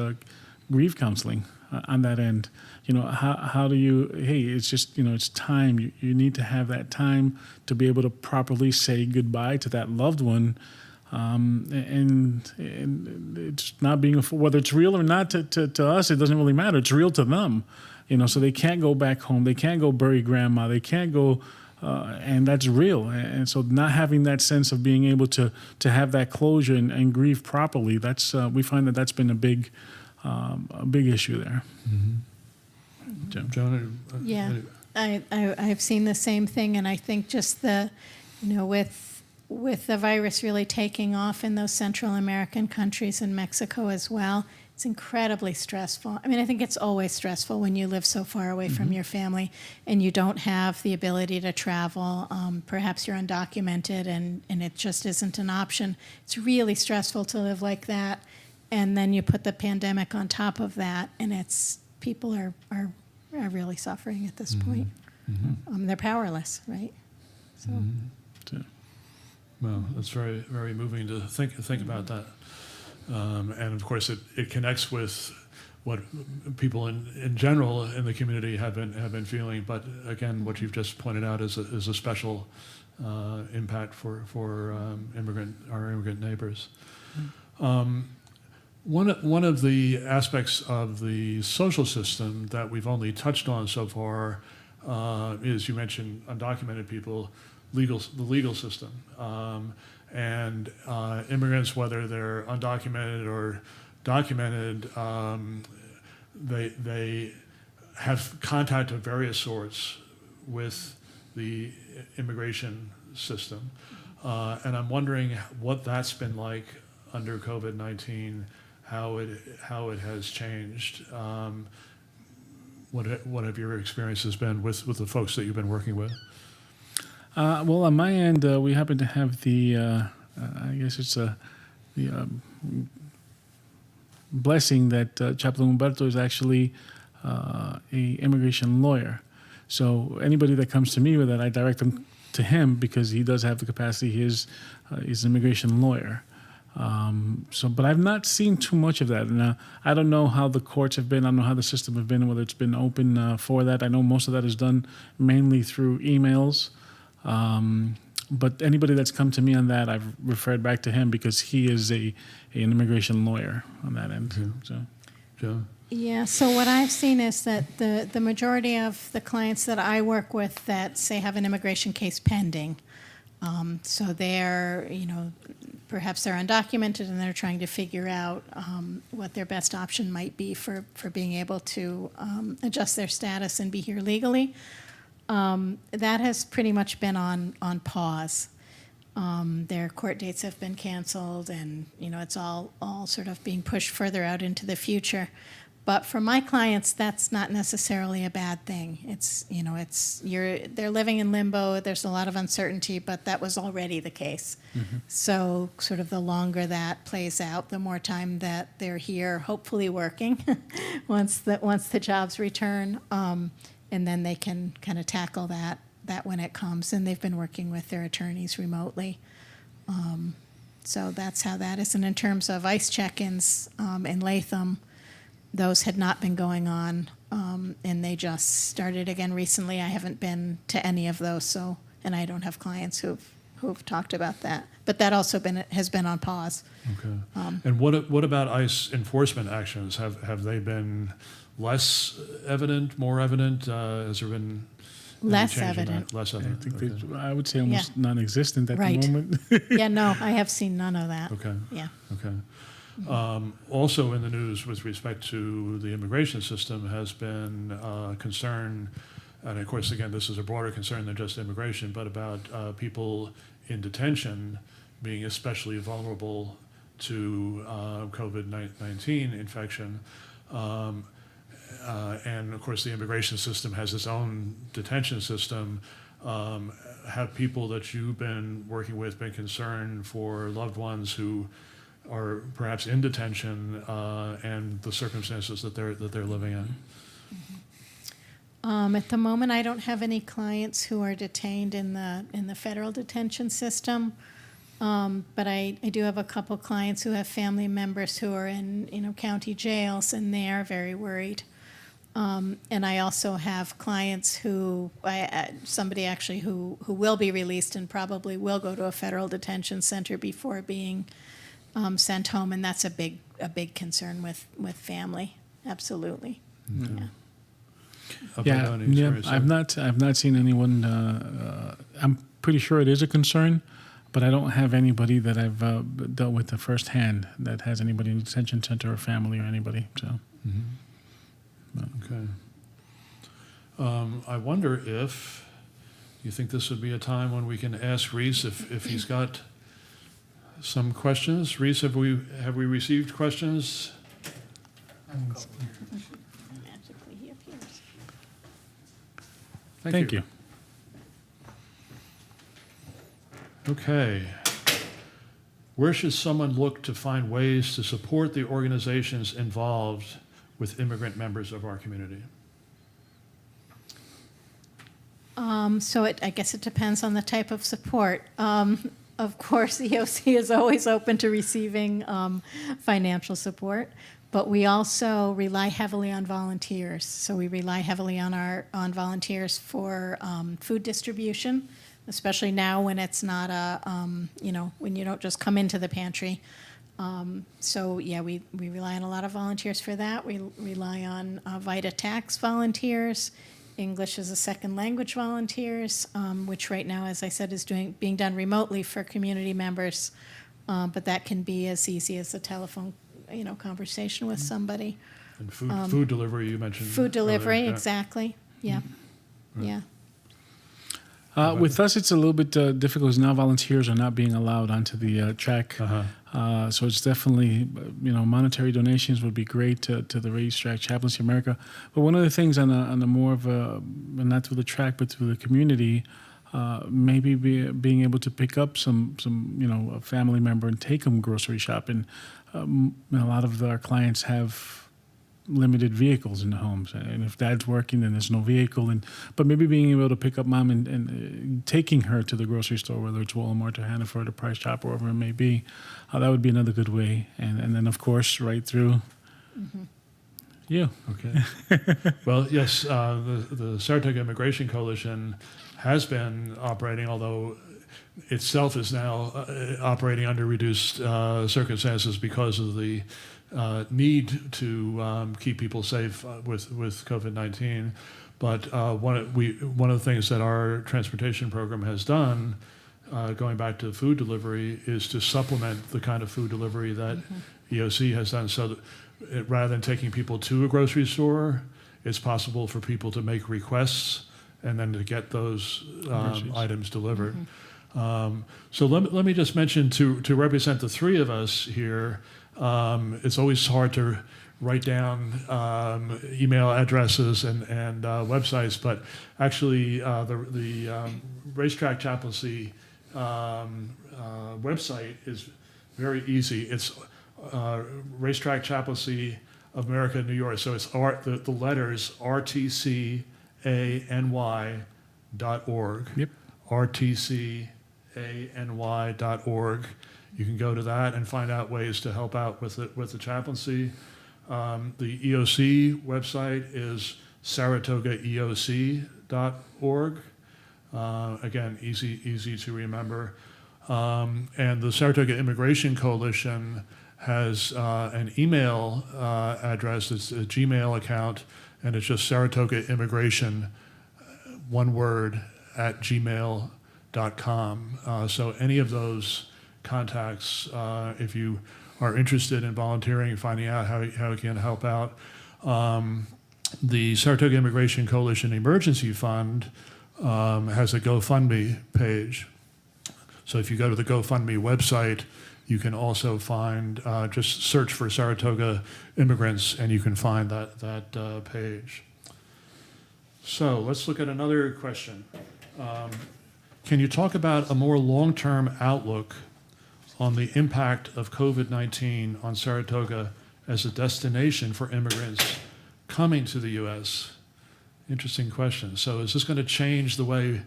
grief counseling on that end. How do you? Hey, it's just it's time. You need to have that time to be able to properly say goodbye to that loved one. And it's not being whether it's real or not to us, it doesn't really matter. It's real to them. So they can't go back home. They can't go bury grandma. They can't go, and that's real. And so not having that sense of being able to have that closure and grieve properly, that's we find that's been a big issue there. Mm-hmm. Joan? Yeah, I've seen the same thing, and I think just with the virus really taking off in those Central American countries and Mexico as well, it's incredibly stressful. I mean, I think it's always stressful when you live so far away from your family and you don't have the ability to travel. Perhaps you're undocumented and it just isn't an option. It's really stressful to live like that. And then you put the pandemic on top of that, and people are really suffering at this point. Mm-hmm. They're powerless, right? So. Mm-hmm. Well, that's very, very moving to think about that. And of course, it connects with what people in general in the community have been feeling. But again, what you've just pointed out is a special impact for our immigrant neighbors. One of the aspects of the social system that we've only touched on so far is, you mentioned undocumented people, the legal system. And immigrants, whether they're undocumented or documented, they have contact of various sorts with the immigration system. And I'm wondering what that's been like under COVID-19, how it has changed. What have your experiences been with the folks that you've been working with? Well, on my end, we happen to have the, I guess it's the blessing that Chaplain Humberto is actually a immigration lawyer. So anybody that comes to me with that, I direct them to him because he does have the capacity. He's an immigration lawyer. But I've not seen too much of that. And I don't know how the courts have been. I don't know how the system have been, whether it's been open for that. I know most of that is done mainly through emails. But anybody that's come to me on that, I've referred back to him because he is an immigration lawyer on that end. Okay. So, Joe? Yeah, so what I've seen is that the majority of the clients that I work with that, say, have an immigration case pending, so they're, perhaps they're undocumented and they're trying to figure out what their best option might be for being able to adjust their status and be here legally. That has pretty much been on pause. Their court dates have been canceled, and it's all sort of being pushed further out into the future. But for my clients, that's not necessarily a bad thing. They're living in limbo. There's a lot of uncertainty, but that was already the case. So sort of the longer that plays out, the more time that they're here, hopefully working, once the jobs return, and then they can kind of tackle that when it comes. And they've been working with their attorneys remotely. So that's how that is. And in terms of ICE check-ins in Latham, those had not been going on, and they just started again recently. I haven't been to any of those, and I don't have clients who've talked about that. But that also has been on pause. Okay. And what about ICE enforcement actions? Have they been less evident, more evident? Has there been any Less change in that? evident. Less I evident. think Okay. I would say almost non-existent at Right. the moment. Yeah, no, I have seen none of that. Okay. Yeah. Okay. Also in the news with respect to the immigration system has been concern, and of course, again, this is a broader concern than just immigration, but about people in detention being especially vulnerable to COVID-19 infection. And of course, the immigration system has its own detention system. Have people that you've been working with been concerned for loved ones who are perhaps in detention and the circumstances that they're living in? At the moment, I don't have any clients who are detained in the federal detention system, but I do have a couple clients who have family members who are in county jails, and they are very worried. And I also have clients who somebody actually who will be released and probably will go to a federal detention center before being sent home, and that's a big concern with family. Absolutely. Okay. Yeah. I've not seen anyone. I'm pretty sure it is a concern, but I don't have anybody that I've dealt with firsthand that has anybody in a detention center or family or anybody. So. Okay. I wonder if you think this would be a time when we can ask Reese if he's got some questions. Reese, have we received questions? Magically, he appears. Thank you. Okay. Where should someone look to find ways to support the organizations involved with immigrant members of our community? I guess it depends on the type of support. Of course, EOC is always open to receiving financial support, but we also rely heavily on volunteers. So we rely heavily on volunteers for food distribution, especially now when it's not when you don't just come into the pantry. We rely on a lot of volunteers for that. We rely on Vita Tax volunteers, English as a second language volunteers, which right now, as I said, is being done remotely for community members, but that can be as easy as a telephone, conversation with somebody. And food delivery, you mentioned. Food delivery, earlier. exactly. Yeah, Right. yeah. With us, it's a little bit difficult because now volunteers are not being allowed onto the track. So it's definitely, monetary donations would be great to the Racetrack Chaplaincy America. But one of the things on a more of a, not through the track, but through the community, maybe being able to pick up some a family member and take them grocery shopping. A lot of our clients have limited vehicles in the homes, and if dad's working, then there's no vehicle. But maybe being able to pick up mom and taking her to the grocery store, whether it's Walmart or Hannaford or Price Chopper, wherever it may be, that would be another good way. And then of course right through you. Okay. Well, yes, the Saratoga Immigration Coalition has been operating, although itself is now operating under reduced circumstances because of the need to keep people safe with COVID-19. But one of the things that our transportation program has done, going back to food delivery, is to supplement the kind of food delivery that EOC has done. So that rather than taking people to a grocery store, it's possible for people to make requests and then to get those items delivered. So let me just mention to represent the three of us here. It's always hard to write down email addresses and websites, but actually the Racetrack Chaplaincy website is very easy. It's Racetrack Chaplaincy of America, New York. So it's the letters rtcany.org. Yep. rtcany.org. You can go to that and find out ways to help out with the chaplaincy. The EOC website is saratogaeoc.org. Again, easy to remember. And the Saratoga Immigration Coalition has an email address. It's a Gmail account, and it's just Saratoga Immigration, one word, at gmail.com. So any of those contacts, if you are interested in volunteering, finding out how you can help out. The Saratoga Immigration Coalition Emergency Fund has a GoFundMe page. So if you go to the GoFundMe website, you can also find, just search for Saratoga Immigrants, and you can find that page. So let's look at another question. Can you talk about a more long-term outlook on the impact of COVID-19 on Saratoga as a destination for immigrants coming to the U.S.? Interesting question. So is this going to change the way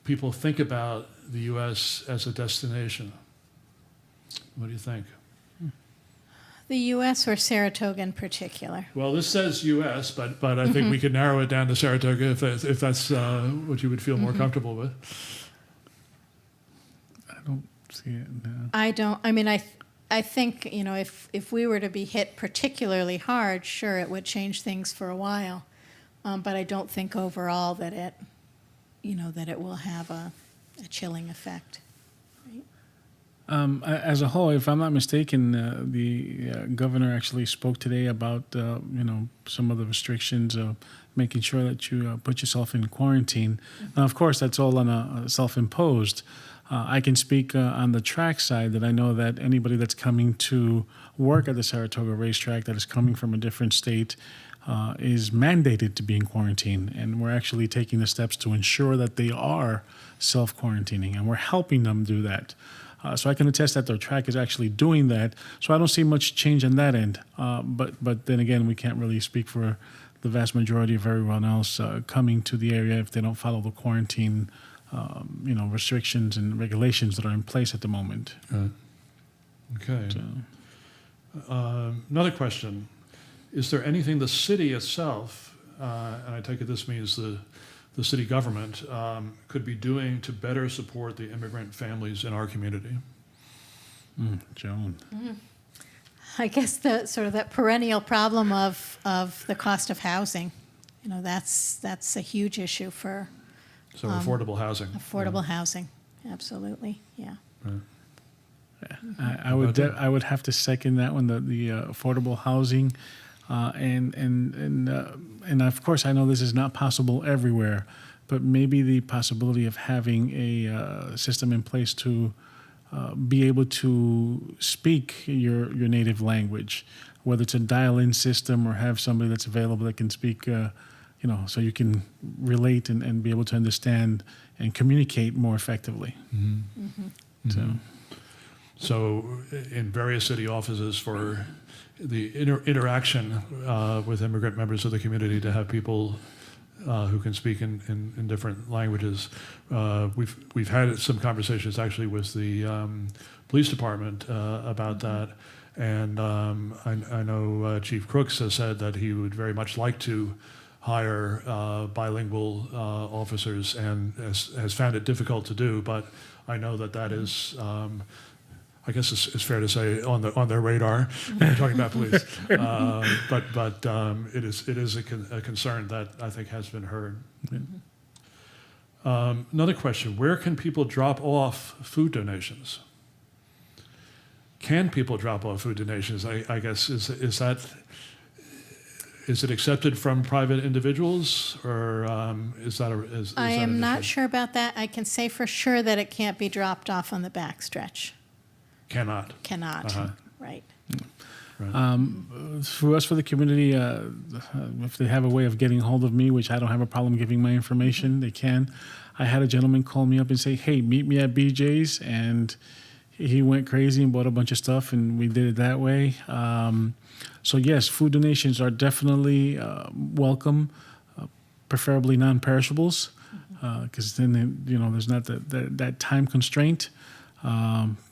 people think about the U.S. as a destination? What do you think? The U.S. or Saratoga in particular? Well, this says U.S., but I think we could narrow it down to Saratoga if that's what you would feel more comfortable with. I don't see it. No. I don't. I mean, I think, you know, if we were to be hit particularly hard, sure, it would change things for a while. But I don't think overall that it, you know, that it will have a chilling effect. As a whole, if I'm not mistaken, the governor actually spoke today about you know, some of the restrictions, making sure that you put yourself in quarantine. Now, of course, that's all on a self-imposed. I can speak on the track side that I know that anybody that's coming to work at the Saratoga racetrack that is coming from a different state is mandated to be in quarantine, and we're actually taking the steps to ensure that they are self-quarantining, and we're helping them do that. So I can attest that their track is actually doing that. So I don't see much change on that end. But then again, we can't really speak for the vast majority of everyone else coming to the area if they don't follow the quarantine, you know, restrictions and regulations that are in place at the moment. Okay. So. Another question. Is there anything the city itself, and I take it this means the city government, could be doing to better support the immigrant families in our community? Joan. I guess the sort of that perennial problem of the cost of housing, you know, that's a huge issue for So affordable housing. affordable housing. Absolutely, yeah. Right. I would have to second that one. The affordable housing, and of course I know this is not possible everywhere, but maybe the possibility of having a system in place to be able to speak your native language, whether it's a dial-in system or have somebody that's available that can speak, you know, so you can relate and be able to understand and communicate more effectively. Mm-hmm. Mm-hmm. So in various city offices for the interaction with immigrant members of the community, to have people who can speak in different languages. We've had some conversations actually with the police department about that, and I know Chief Crooks has said that he would very much like to hire bilingual officers, and has found it difficult to do, but I know that is I guess it's fair to say on their radar when you're talking about police. But it is a concern that I think has been heard. Another question: where can people drop off food donations? Can people drop off food donations? I guess is it accepted from private individuals, or is that I am not sure about that. I can say for sure that it can't be dropped off on the backstretch. Cannot. Cannot. Uh-huh. Right. For us, for the community, if they have a way of getting hold of me, which I don't have a problem giving my information, they can. I had a gentleman call me up and say, "Hey, meet me at BJ's," and he went crazy and bought a bunch of stuff, and we did it that way. So yes, food donations are definitely welcome, preferably non-perishables, because then there's not that time constraint.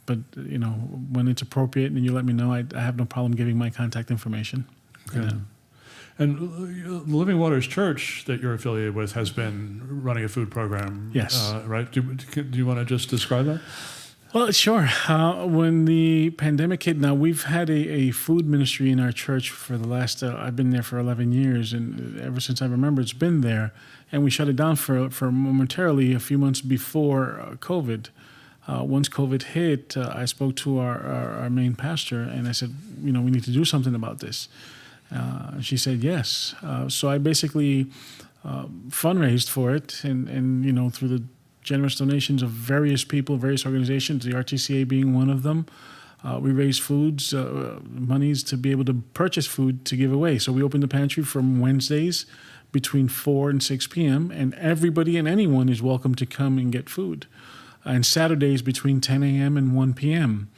But when it's appropriate and you let me know, I have no problem giving my contact information. Okay. And the Living Waters Church that you're affiliated with has been running a food program. Yes. Right? Do you want to just describe that? Well, sure. When the pandemic hit, now we've had a food ministry in our church for the last, I've been there for 11 years, and ever since I remember, it's been there. And we shut it down for momentarily a few months before COVID. Once COVID hit, I spoke to our main pastor, and I said, we need to do something about this. She said yes. So I basically fundraised for it, and through the generous donations of various people, various organizations, the RTCA being one of them, we raised monies to be able to purchase food to give away. So we opened the pantry from Wednesdays between 4 and 6 p.m., and everybody and anyone is welcome to come and get food. And Saturdays between 10 a.m. and 1 p.m.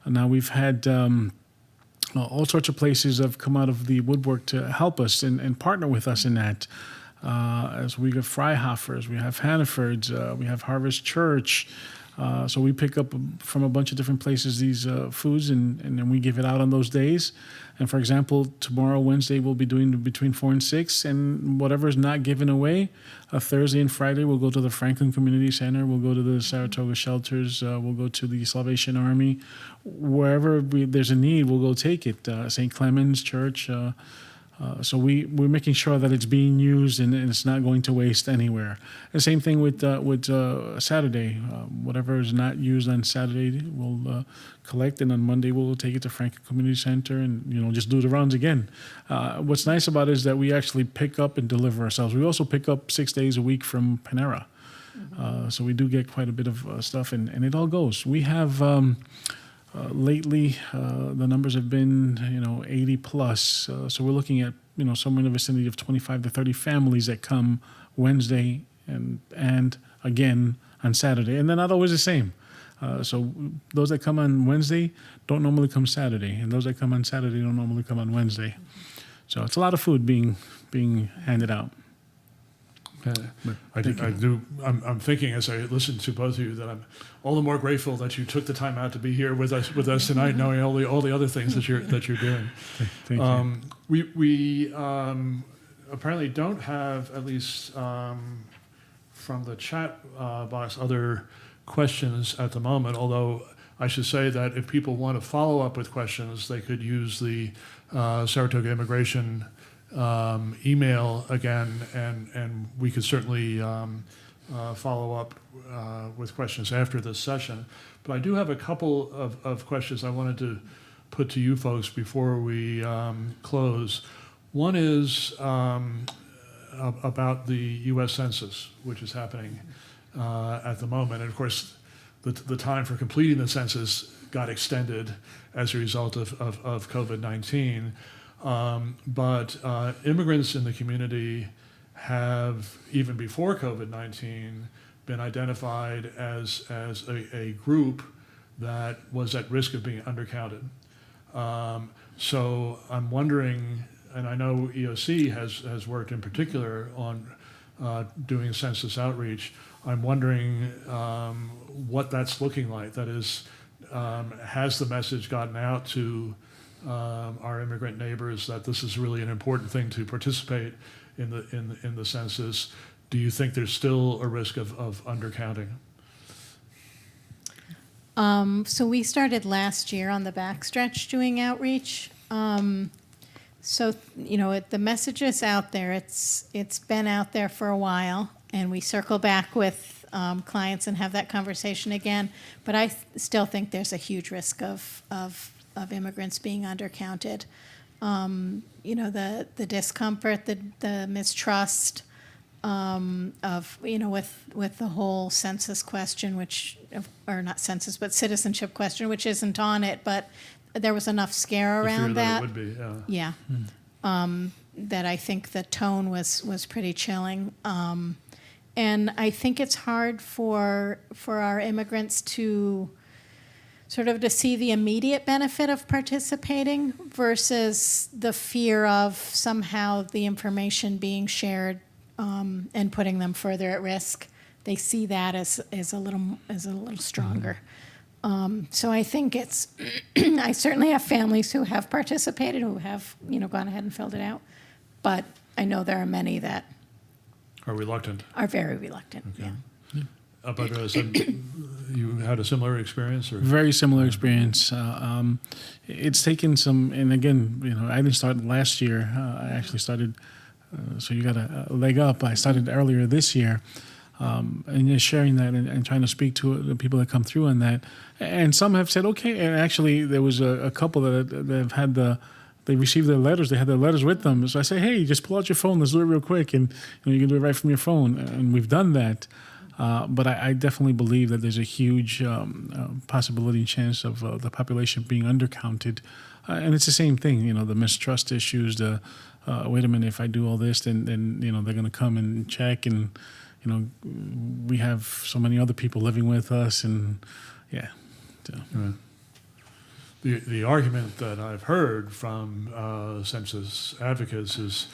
Now we've had all sorts of places have come out of the woodwork to help us and partner with us in that. As we have Freihofers, we have Hannaford's, we have Harvest Church. So we pick up from a bunch of different places these foods, and then we give it out on those days. And for example, tomorrow, Wednesday, we'll be doing between 4 and 6, and whatever is not given away, Thursday and Friday, we'll go to the Franklin Community Center, we'll go to the Saratoga Shelters, we'll go to the Salvation Army. Wherever there's a need, we'll go take it. St. Clement's Church. So we're making sure that it's being used and it's not going to waste anywhere. The same thing with Saturday. Whatever is not used on Saturday, we'll collect, and on Monday we'll take it to Franklin Community Center and just do the rounds again. What's nice about it is that we actually pick up and deliver ourselves. We also pick up 6 days a week from Panera. So we do get quite a bit of stuff, and it all goes. We have lately, the numbers have been 80 plus. So we're looking at somewhere in the vicinity of 25 to 30 families that come Wednesday and again on Saturday, and they're not always the same. So those that come on Wednesday don't normally come Saturday, and those that come on Saturday don't normally come on Wednesday. So it's a lot of food being handed out. I'm thinking as I listen to both of you that I'm all the more grateful that you took the time out to be here with us tonight, knowing all the other things that you're doing. Thank you. We apparently don't have, at least from the chat box, other questions at the moment. Although I should say that if people want to follow up with questions, they could use the Saratoga Immigration email again, and we could certainly follow up with questions after this session. But I do have a couple of questions I wanted to put to you folks before we close. One is about the U.S. Census, which is happening at the moment. And of course, the time for completing the census got extended as a result of COVID-19. But immigrants in the community have, even before COVID-19, been identified as a group that was at risk of being undercounted. So I'm wondering, and I know EOC has worked in particular on doing census outreach. I'm wondering what that's looking like. That is, has the message gotten out to our immigrant neighbors that this is really an important thing to participate in the census? Do you think there's still a risk of undercounting? So we started last year on the backstretch doing outreach. So the message is out there. It's been out there for a while, and we circle back with clients and have that conversation again. But I still think there's a huge risk of immigrants being undercounted. The discomfort, the mistrust of with the whole census question, or not census, but citizenship question, which isn't on it, but there was enough scare The fear around that that. it would be, Yeah. yeah. That I think the tone was pretty chilling. And I think it's hard for our immigrants to sort of to see the immediate benefit of participating versus the fear of somehow the information being shared and putting them further at risk. They see that as a little stronger. So I think it's. I certainly have families who have participated, who have gone ahead and filled it out, but I know there are many that Are reluctant. are very reluctant. Okay. Yeah. But you had a similar experience, or? Very similar experience. It's taken some, and again, I didn't start last year. I actually started, so you got a leg up. I started earlier this year, and just sharing that and trying to speak to the people that come through on that. And some have said, okay, and actually there was a couple that have had they received their letters. They had their letters with them. So I say, hey, just pull out your phone. Let's do it real quick, and you can do it right from your phone. And we've done that. But I definitely believe that there's a huge possibility and chance of the population being undercounted. And it's the same thing, the mistrust issues, wait a minute, if I do all this, then they're going to come and check. And, we have so many other people living with us. And, yeah. So. Right. The argument that I've heard from census advocates is,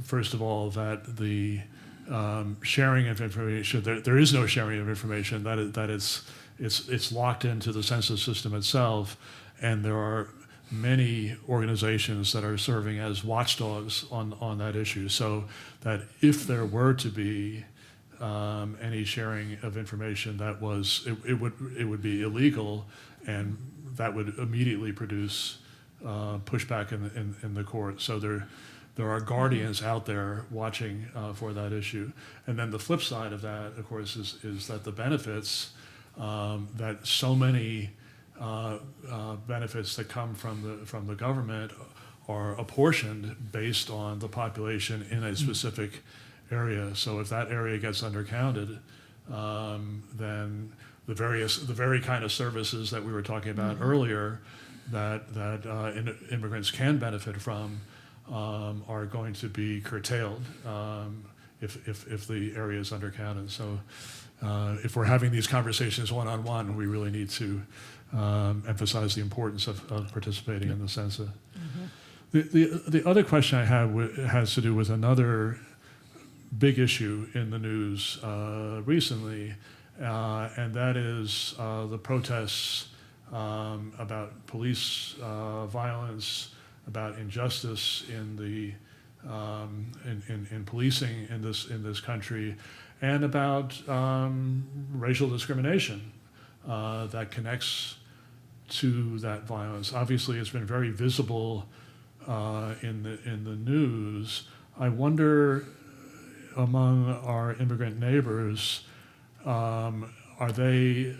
first of all, that the sharing of information, there is no sharing of information, that it's locked into the census system itself, and there are many organizations that are serving as watchdogs on that issue, so that if there were to be any sharing of information, it would be illegal, and that would immediately produce pushback in the court. So there are guardians out there watching for that issue. And then the flip side of that, of course, is that the benefits, that so many benefits that come from the government are apportioned based on the population in a specific area. So if that area gets undercounted, then the very kind of services that we were talking about earlier that immigrants can benefit from are going to be curtailed if the area is undercounted. So if we're having these conversations one-on-one, we really need to emphasize the importance of participating in the census. The other question I have has to do with another big issue in the news recently, and that is the protests about police violence, about injustice in policing in this country, and about racial discrimination that connects to that violence. Obviously, it's been very visible in the news. I wonder, among our immigrant neighbors, are they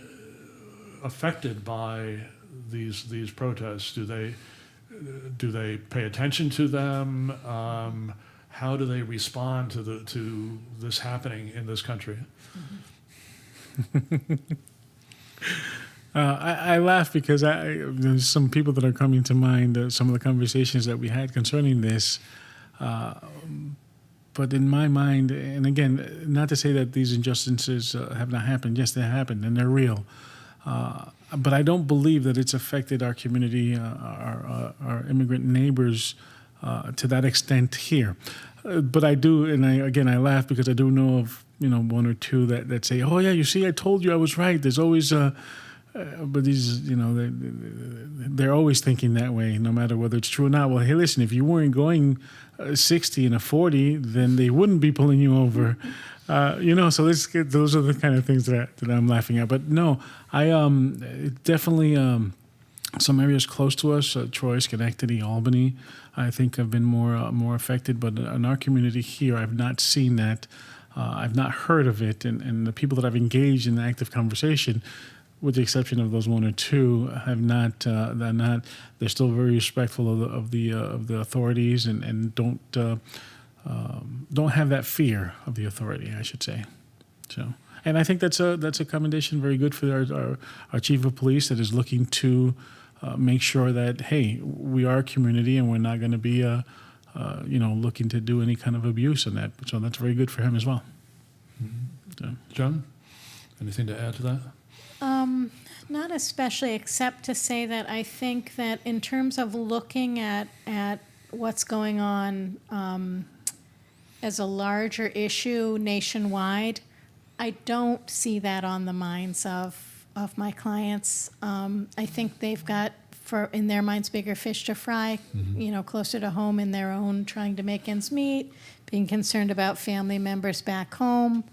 affected by these protests? Do they pay attention to them? How do they respond to this happening in this country? I laugh because there's some people that are coming to mind, some of the conversations that we had concerning this. But in my mind, and again, not to say that these injustices have not happened. Yes, they happened, and they're real. But I don't believe that it's affected our community, our immigrant neighbors, to that extent here. But I do, and I laugh because I do know of one or two that say, "Oh yeah, you see, I told you I was right." There's always, but these, they're always thinking that way, no matter whether it's true or not. Well, hey, listen, if you weren't going 60 and a 40, then they wouldn't be pulling you over. So those are the kind of things that I'm laughing at. But no, I definitely some areas close to us, Troy, Schenectady, Albany, I think have been more affected. But in our community here, I've not seen that. I've not heard of it, and the people that I've engaged in active conversation, with the exception of those one or two, have not. They're still very respectful of the authorities and don't have that fear of the authority, I should say. So, and I think that's a commendation very good for our chief of police that is looking to make sure that, hey, we are a community and we're not going to be, looking to do any kind of abuse in that. So that's very good for him as well. So. Joan, anything to add to that? Not especially, except to say that I think that in terms of looking at what's going on as a larger issue nationwide, I don't see that on the minds of my clients. I think they've got, in their minds, bigger fish to fry, closer to home in their own, trying to make ends meet, being concerned about family members back home.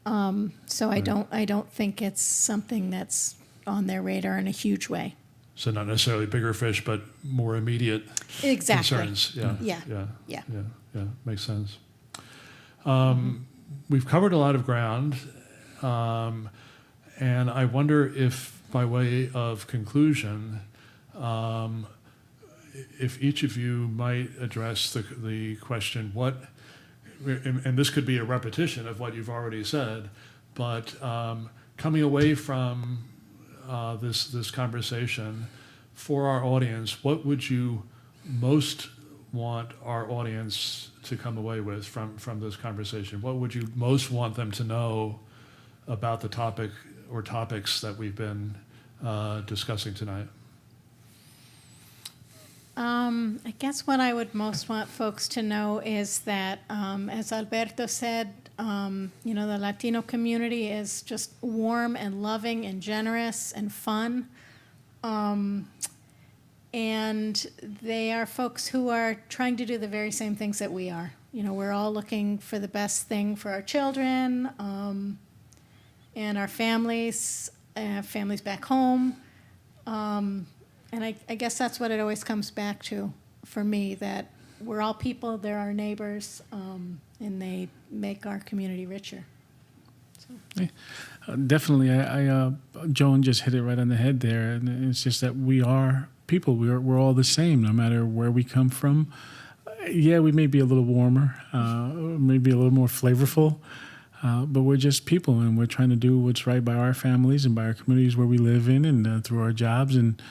So I don't think it's something that's on their radar in a huge way. So not necessarily bigger fish, but more immediate concerns. Yeah. Makes sense. We've covered a lot of ground, and I wonder if, by way of conclusion, if each of you might address the question, and this could be a repetition of what you've already said, but coming away from this conversation, for our audience, what would you most want our audience to come away with from this conversation? What would you most want them to know about the topic or topics that we've been discussing tonight? I guess what I would most want folks to know is that, as Alberto said, the Latino community is just warm and loving and generous and fun. And they are folks who are trying to do the very same things that we are. We're all looking for the best thing for our children and our families back home. And I guess that's what it always comes back to for me, that we're all people, they're our neighbors, and they make our community richer. So. Definitely. Joan just hit it right on the head there. And it's just that we are people. We're all the same, no matter where we come from. Yeah, we may be a little warmer, maybe a little more flavorful, but we're just people, and we're trying to do what's right by our families and by our communities where we live in, and through our jobs. And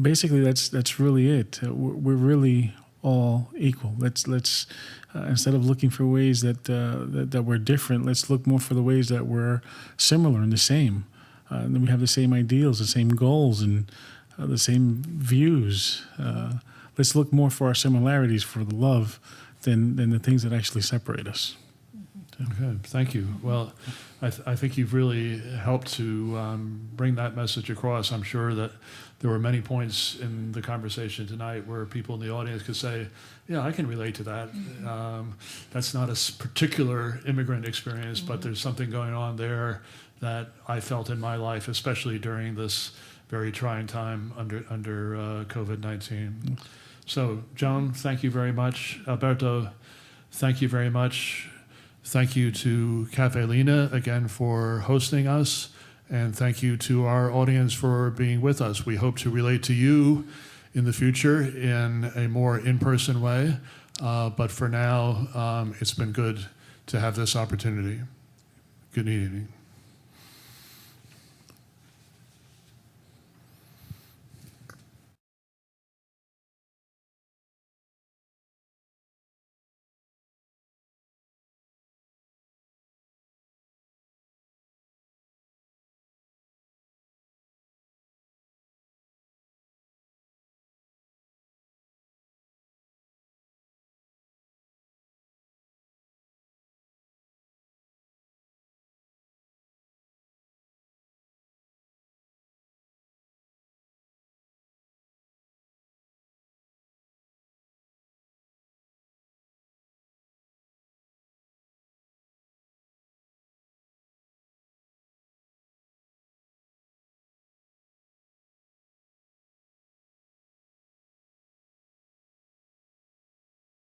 basically, that's really it. We're really all equal. Let's instead of looking for ways that we're different, let's look more for the ways that we're similar and the same. And then we have the same ideals, the same goals, and the same views. Let's look more for our similarities, for the love, than the things that actually separate us. Okay, thank you. Well, I think you've really helped to bring that message across. I'm sure that there were many points in the conversation tonight where people in the audience could say, yeah, I can relate to that. That's not a particular immigrant experience, but there's something going on there that I felt in my life, especially during this very trying time under COVID-19. So, Joan, thank you very much. Alberto, thank you very much. Thank you to Caffè Lena again for hosting us, and thank you to our audience for being with us. We hope to relate to you in the future in a more in-person way, but for now, it's been good to have this opportunity. Good evening.